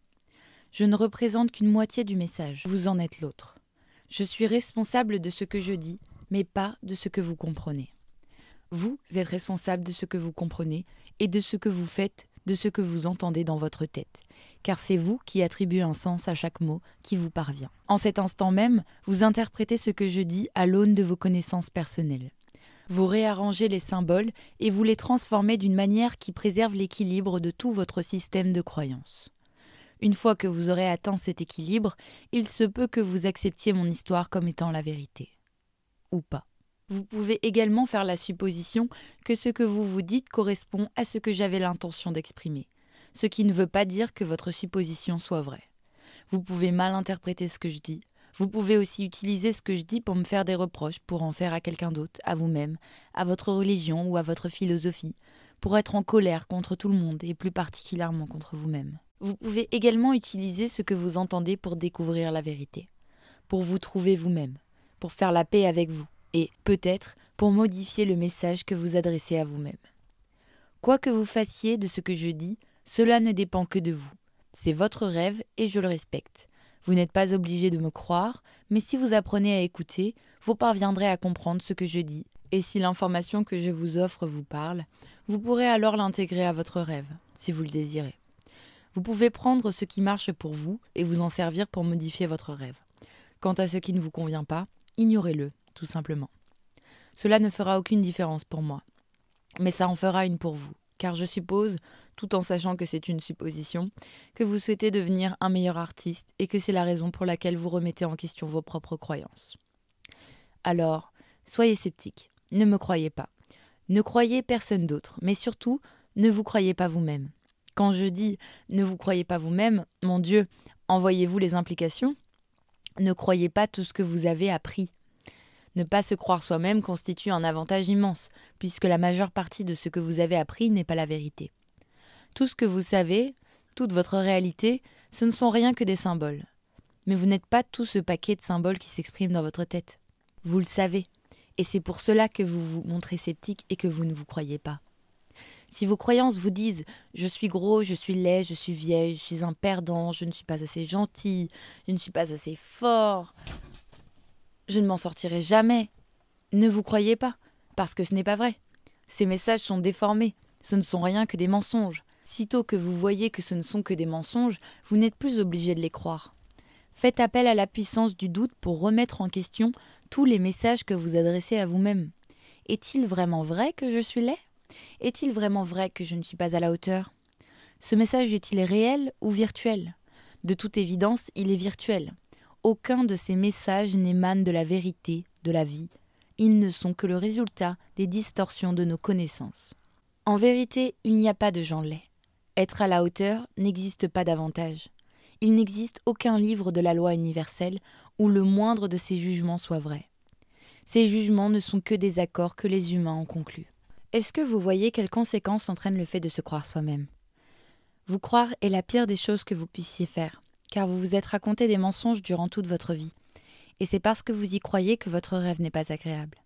Je ne représente qu'une moitié du message, vous en êtes l'autre. Je suis responsable de ce que je dis, mais pas de ce que vous comprenez. Vous êtes responsable de ce que vous comprenez et de ce que vous faites de ce que vous entendez dans votre tête, car c'est vous qui attribuez un sens à chaque mot qui vous parvient. En cet instant même, vous interprétez ce que je dis à l'aune de vos connaissances personnelles. Vous réarrangez les symboles et vous les transformez d'une manière qui préserve l'équilibre de tout votre système de croyances. Une fois que vous aurez atteint cet équilibre, il se peut que vous acceptiez mon histoire comme étant la vérité. Ou pas. Vous pouvez également faire la supposition que ce que vous vous dites correspond à ce que j'avais l'intention d'exprimer, ce qui ne veut pas dire que votre supposition soit vraie. Vous pouvez mal interpréter ce que je dis. Vous pouvez aussi utiliser ce que je dis pour me faire des reproches, pour en faire à quelqu'un d'autre, à vous-même, à votre religion ou à votre philosophie, pour être en colère contre tout le monde et plus particulièrement contre vous-même. Vous pouvez également utiliser ce que vous entendez pour découvrir la vérité, pour vous trouver vous-même, pour faire la paix avec vous et, peut-être, pour modifier le message que vous adressez à vous-même. Quoi que vous fassiez de ce que je dis, cela ne dépend que de vous. C'est votre rêve et je le respecte. Vous n'êtes pas obligé de me croire, mais si vous apprenez à écouter, vous parviendrez à comprendre ce que je dis. Et si l'information que je vous offre vous parle, vous pourrez alors l'intégrer à votre rêve, si vous le désirez. Vous pouvez prendre ce qui marche pour vous et vous en servir pour modifier votre rêve. Quant à ce qui ne vous convient pas, ignorez-le, tout simplement. Cela ne fera aucune différence pour moi, mais ça en fera une pour vous, car je suppose, tout en sachant que c'est une supposition, que vous souhaitez devenir un meilleur artiste et que c'est la raison pour laquelle vous remettez en question vos propres croyances. Alors, soyez sceptique, ne me croyez pas. Ne croyez personne d'autre, mais surtout, ne vous croyez pas vous-même. Quand je dis « ne vous croyez pas vous-même », mon Dieu, envoyez-vous les implications ? Ne croyez pas tout ce que vous avez appris. Ne pas se croire soi-même constitue un avantage immense, puisque la majeure partie de ce que vous avez appris n'est pas la vérité. Tout ce que vous savez, toute votre réalité, ce ne sont rien que des symboles. Mais vous n'êtes pas tout ce paquet de symboles qui s'expriment dans votre tête. Vous le savez, et c'est pour cela que vous vous montrez sceptique et que vous ne vous croyez pas. Si vos croyances vous disent « je suis gros, je suis laid, je suis vieille, je suis un perdant, je ne suis pas assez gentil, je ne suis pas assez fort, je ne m'en sortirai jamais », ne vous croyez pas, parce que ce n'est pas vrai. Ces messages sont déformés, ce ne sont rien que des mensonges. Sitôt que vous voyez que ce ne sont que des mensonges, vous n'êtes plus obligé de les croire. Faites appel à la puissance du doute pour remettre en question tous les messages que vous adressez à vous-même. Est-il vraiment vrai que je suis laid ? Est-il vraiment vrai que je ne suis pas à la hauteur ? Ce message est-il réel ou virtuel ? De toute évidence, il est virtuel. Aucun de ces messages n'émane de la vérité, de la vie. Ils ne sont que le résultat des distorsions de nos connaissances. En vérité, il n'y a pas de gens laids. Être à la hauteur n'existe pas davantage. Il n'existe aucun livre de la loi universelle où le moindre de ces jugements soit vrai. Ces jugements ne sont que des accords que les humains ont conclus. Est-ce que vous voyez quelles conséquences entraîne le fait de se croire soi-même ? Vous croire est la pire des choses que vous puissiez faire, car vous vous êtes raconté des mensonges durant toute votre vie. Et c'est parce que vous y croyez que votre rêve n'est pas agréable.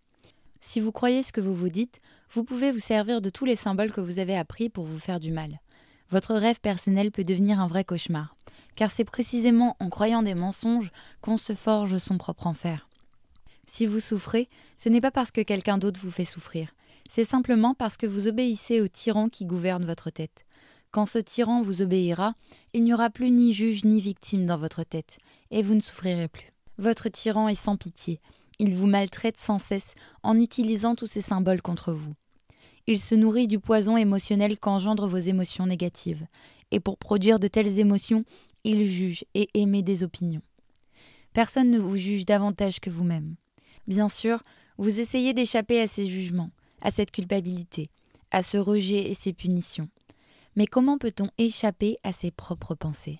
Si vous croyez ce que vous vous dites, vous pouvez vous servir de tous les symboles que vous avez appris pour vous faire du mal. Votre rêve personnel peut devenir un vrai cauchemar, car c'est précisément en croyant des mensonges qu'on se forge son propre enfer. Si vous souffrez, ce n'est pas parce que quelqu'un d'autre vous fait souffrir, c'est simplement parce que vous obéissez au tyran qui gouverne votre tête. Quand ce tyran vous obéira, il n'y aura plus ni juge ni victime dans votre tête, et vous ne souffrirez plus. Votre tyran est sans pitié. Il vous maltraite sans cesse en utilisant tous ces symboles contre vous. Il se nourrit du poison émotionnel qu'engendrent vos émotions négatives. Et pour produire de telles émotions, il juge et émet des opinions. Personne ne vous juge davantage que vous-même. Bien sûr, vous essayez d'échapper à ces jugements, à cette culpabilité, à ce rejet et ces punitions. Mais comment peut-on échapper à ses propres pensées ?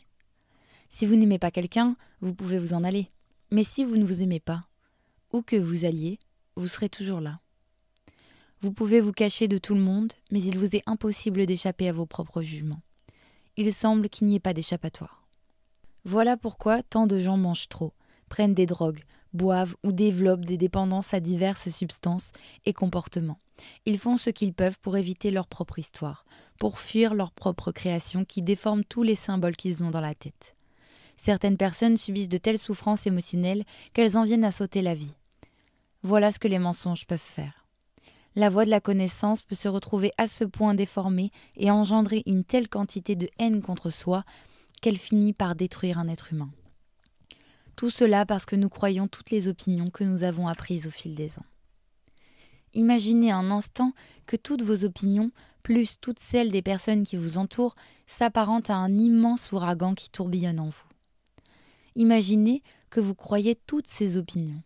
Si vous n'aimez pas quelqu'un, vous pouvez vous en aller. Mais si vous ne vous aimez pas, où que vous alliez, vous serez toujours là. Vous pouvez vous cacher de tout le monde, mais il vous est impossible d'échapper à vos propres jugements. Il semble qu'il n'y ait pas d'échappatoire. Voilà pourquoi tant de gens mangent trop, prennent des drogues, boivent ou développent des dépendances à diverses substances et comportements. Ils font ce qu'ils peuvent pour éviter leur propre histoire, pour fuir leur propre création qui déforme tous les symboles qu'ils ont dans la tête. Certaines personnes subissent de telles souffrances émotionnelles qu'elles en viennent à sauter la vie. Voilà ce que les mensonges peuvent faire. La voie de la connaissance peut se retrouver à ce point déformée et engendrer une telle quantité de haine contre soi qu'elle finit par détruire un être humain. Tout cela parce que nous croyons toutes les opinions que nous avons apprises au fil des ans. Imaginez un instant que toutes vos opinions, plus toutes celles des personnes qui vous entourent, s'apparentent à un immense ouragan qui tourbillonne en vous. Imaginez que vous croyez toutes ces opinions.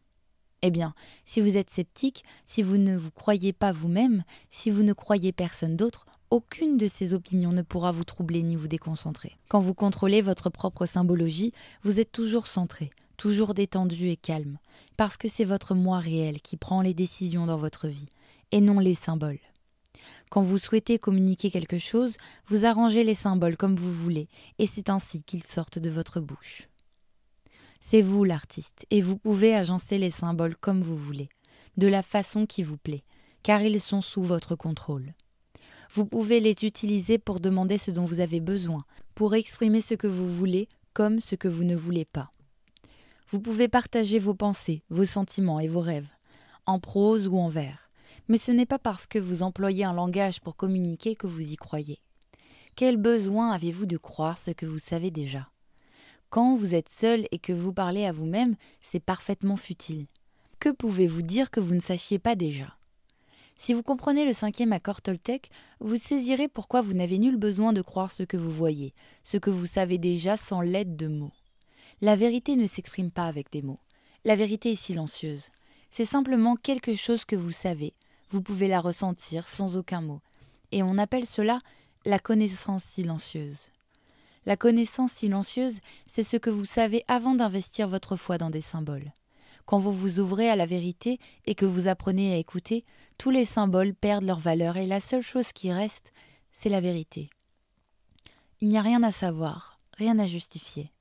Eh bien, si vous êtes sceptique, si vous ne vous croyez pas vous-même, si vous ne croyez personne d'autre, aucune de ces opinions ne pourra vous troubler ni vous déconcentrer. Quand vous contrôlez votre propre symbologie, vous êtes toujours centré, toujours détendu et calme, parce que c'est votre moi réel qui prend les décisions dans votre vie, et non les symboles. Quand vous souhaitez communiquer quelque chose, vous arrangez les symboles comme vous voulez, et c'est ainsi qu'ils sortent de votre bouche. C'est vous l'artiste, et vous pouvez agencer les symboles comme vous voulez, de la façon qui vous plaît, car ils sont sous votre contrôle. Vous pouvez les utiliser pour demander ce dont vous avez besoin, pour exprimer ce que vous voulez comme ce que vous ne voulez pas. Vous pouvez partager vos pensées, vos sentiments et vos rêves, en prose ou en vers. Mais ce n'est pas parce que vous employez un langage pour communiquer que vous y croyez. Quel besoin avez-vous de croire ce que vous savez déjà ? Quand vous êtes seul et que vous parlez à vous-même, c'est parfaitement futile. Que pouvez-vous dire que vous ne sachiez pas déjà ? Si vous comprenez le 5e accord Toltec, vous saisirez pourquoi vous n'avez nul besoin de croire ce que vous voyez, ce que vous savez déjà sans l'aide de mots. La vérité ne s'exprime pas avec des mots. La vérité est silencieuse. C'est simplement quelque chose que vous savez. Vous pouvez la ressentir sans aucun mot. Et on appelle cela la connaissance silencieuse. La connaissance silencieuse, c'est ce que vous savez avant d'investir votre foi dans des symboles. Quand vous vous ouvrez à la vérité et que vous apprenez à écouter, tous les symboles perdent leur valeur et la seule chose qui reste, c'est la vérité. Il n'y a rien à savoir, rien à justifier.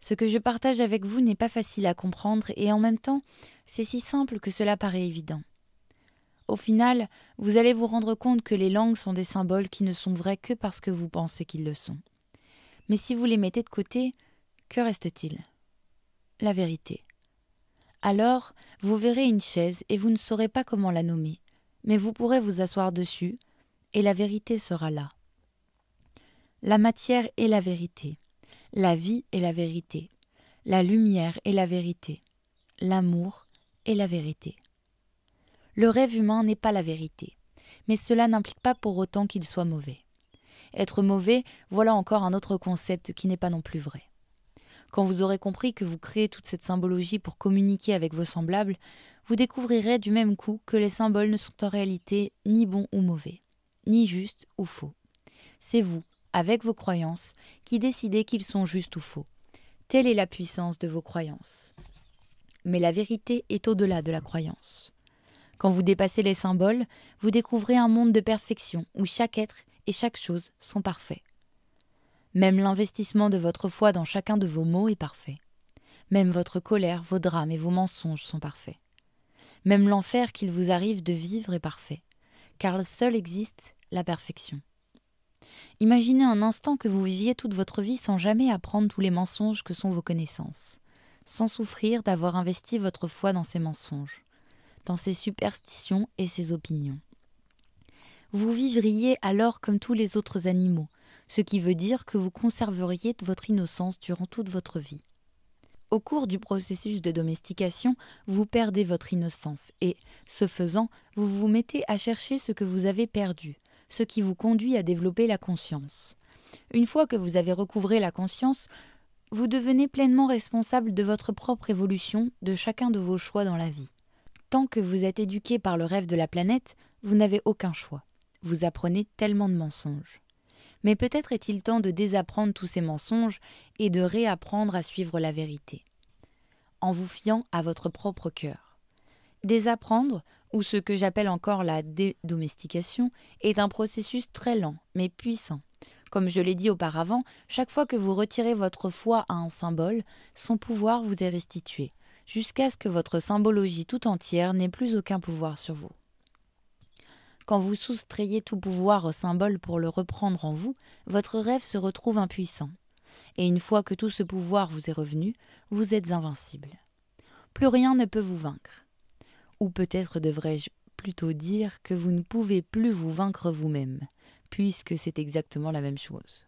Ce que je partage avec vous n'est pas facile à comprendre et en même temps, c'est si simple que cela paraît évident. Au final, vous allez vous rendre compte que les langues sont des symboles qui ne sont vrais que parce que vous pensez qu'ils le sont. Mais si vous les mettez de côté, que reste-t-il ? La vérité. Alors, vous verrez une chaise et vous ne saurez pas comment la nommer, mais vous pourrez vous asseoir dessus et la vérité sera là. La matière est la vérité, la vie est la vérité, la lumière est la vérité, l'amour est la vérité. Le rêve humain n'est pas la vérité, mais cela n'implique pas pour autant qu'il soit mauvais. Être mauvais, voilà encore un autre concept qui n'est pas non plus vrai. Quand vous aurez compris que vous créez toute cette symbologie pour communiquer avec vos semblables, vous découvrirez du même coup que les symboles ne sont en réalité ni bons ou mauvais, ni justes ou faux. C'est vous, avec vos croyances, qui décidez qu'ils sont justes ou faux. Telle est la puissance de vos croyances. Mais la vérité est au-delà de la croyance. Quand vous dépassez les symboles, vous découvrez un monde de perfection où chaque être et chaque chose sont parfaits. Même l'investissement de votre foi dans chacun de vos mots est parfait. Même votre colère, vos drames et vos mensonges sont parfaits. Même l'enfer qu'il vous arrive de vivre est parfait, car seul existe la perfection. Imaginez un instant que vous viviez toute votre vie sans jamais apprendre tous les mensonges que sont vos connaissances, sans souffrir d'avoir investi votre foi dans ces mensonges, dans ces superstitions et ces opinions. Vous vivriez alors comme tous les autres animaux, ce qui veut dire que vous conserveriez votre innocence durant toute votre vie. Au cours du processus de domestication, vous perdez votre innocence et, ce faisant, vous vous mettez à chercher ce que vous avez perdu, ce qui vous conduit à développer la conscience. Une fois que vous avez recouvré la conscience, vous devenez pleinement responsable de votre propre évolution, de chacun de vos choix dans la vie. Tant que vous êtes éduqué par le rêve de la planète, vous n'avez aucun choix. Vous apprenez tellement de mensonges. Mais peut-être est-il temps de désapprendre tous ces mensonges et de réapprendre à suivre la vérité, en vous fiant à votre propre cœur. Désapprendre, ou ce que j'appelle encore la dédomestication, est un processus très lent, mais puissant. Comme je l'ai dit auparavant, chaque fois que vous retirez votre foi à un symbole, son pouvoir vous est restitué, jusqu'à ce que votre symbologie tout entière n'ait plus aucun pouvoir sur vous. Quand vous soustrayez tout pouvoir au symbole pour le reprendre en vous, votre rêve se retrouve impuissant. Et une fois que tout ce pouvoir vous est revenu, vous êtes invincible. Plus rien ne peut vous vaincre. Ou peut-être devrais-je plutôt dire que vous ne pouvez plus vous vaincre vous-même, puisque c'est exactement la même chose.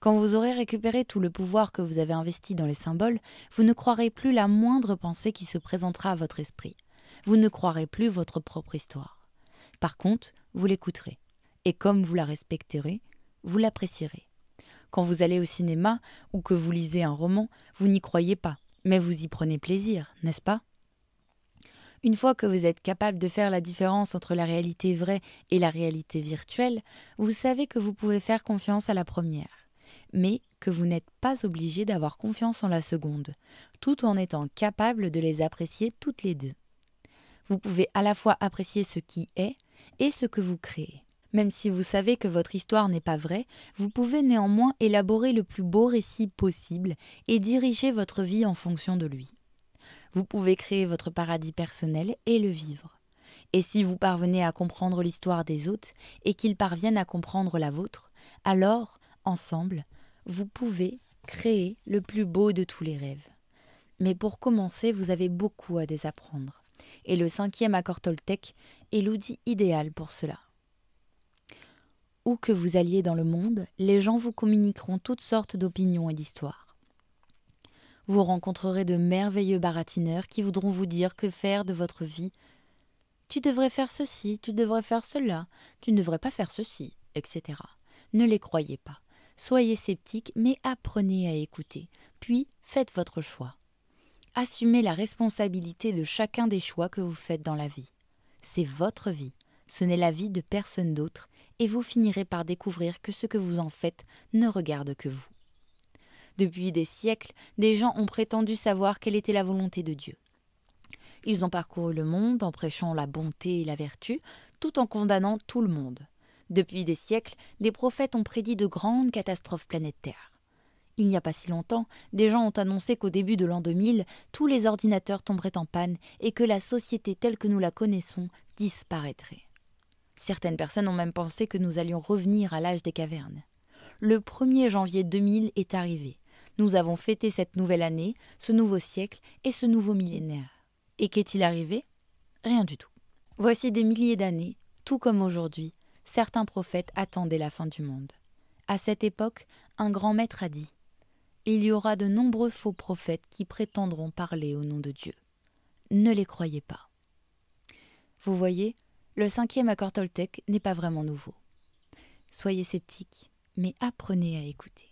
Quand vous aurez récupéré tout le pouvoir que vous avez investi dans les symboles, vous ne croirez plus la moindre pensée qui se présentera à votre esprit. Vous ne croirez plus votre propre histoire. Par contre, vous l'écouterez. Et comme vous la respecterez, vous l'apprécierez. Quand vous allez au cinéma ou que vous lisez un roman, vous n'y croyez pas, mais vous y prenez plaisir, n'est-ce pas ? Une fois que vous êtes capable de faire la différence entre la réalité vraie et la réalité virtuelle, vous savez que vous pouvez faire confiance à la première, mais que vous n'êtes pas obligé d'avoir confiance en la seconde, tout en étant capable de les apprécier toutes les deux. Vous pouvez à la fois apprécier ce qui est et ce que vous créez. Même si vous savez que votre histoire n'est pas vraie, vous pouvez néanmoins élaborer le plus beau récit possible et diriger votre vie en fonction de lui. Vous pouvez créer votre paradis personnel et le vivre. Et si vous parvenez à comprendre l'histoire des autres et qu'ils parviennent à comprendre la vôtre, alors, ensemble, vous pouvez créer le plus beau de tous les rêves. Mais pour commencer, vous avez beaucoup à désapprendre. Et le 5e accord Toltec est l'outil idéal pour cela. Où que vous alliez dans le monde, les gens vous communiqueront toutes sortes d'opinions et d'histoires. Vous rencontrerez de merveilleux baratineurs qui voudront vous dire que faire de votre vie. Tu devrais faire ceci, tu devrais faire cela, tu ne devrais pas faire ceci, etc. Ne les croyez pas. Soyez sceptiques, mais apprenez à écouter. Puis, faites votre choix. Assumez la responsabilité de chacun des choix que vous faites dans la vie. C'est votre vie, ce n'est la vie de personne d'autre, et vous finirez par découvrir que ce que vous en faites ne regarde que vous. Depuis des siècles, des gens ont prétendu savoir quelle était la volonté de Dieu. Ils ont parcouru le monde en prêchant la bonté et la vertu, tout en condamnant tout le monde. Depuis des siècles, des prophètes ont prédit de grandes catastrophes planétaires. Il n'y a pas si longtemps, des gens ont annoncé qu'au début de l'an 2000, tous les ordinateurs tomberaient en panne et que la société telle que nous la connaissons disparaîtrait. Certaines personnes ont même pensé que nous allions revenir à l'âge des cavernes. Le 1er janvier 2000 est arrivé. Nous avons fêté cette nouvelle année, ce nouveau siècle et ce nouveau millénaire. Et qu'est-il arrivé ? Rien du tout. Voici des milliers d'années, tout comme aujourd'hui, certains prophètes attendaient la fin du monde. À cette époque, un grand maître a dit « Il y aura de nombreux faux prophètes qui prétendront parler au nom de Dieu. Ne les croyez pas. » Vous voyez, le 5e accord Toltec n'est pas vraiment nouveau. Soyez sceptiques, mais apprenez à écouter.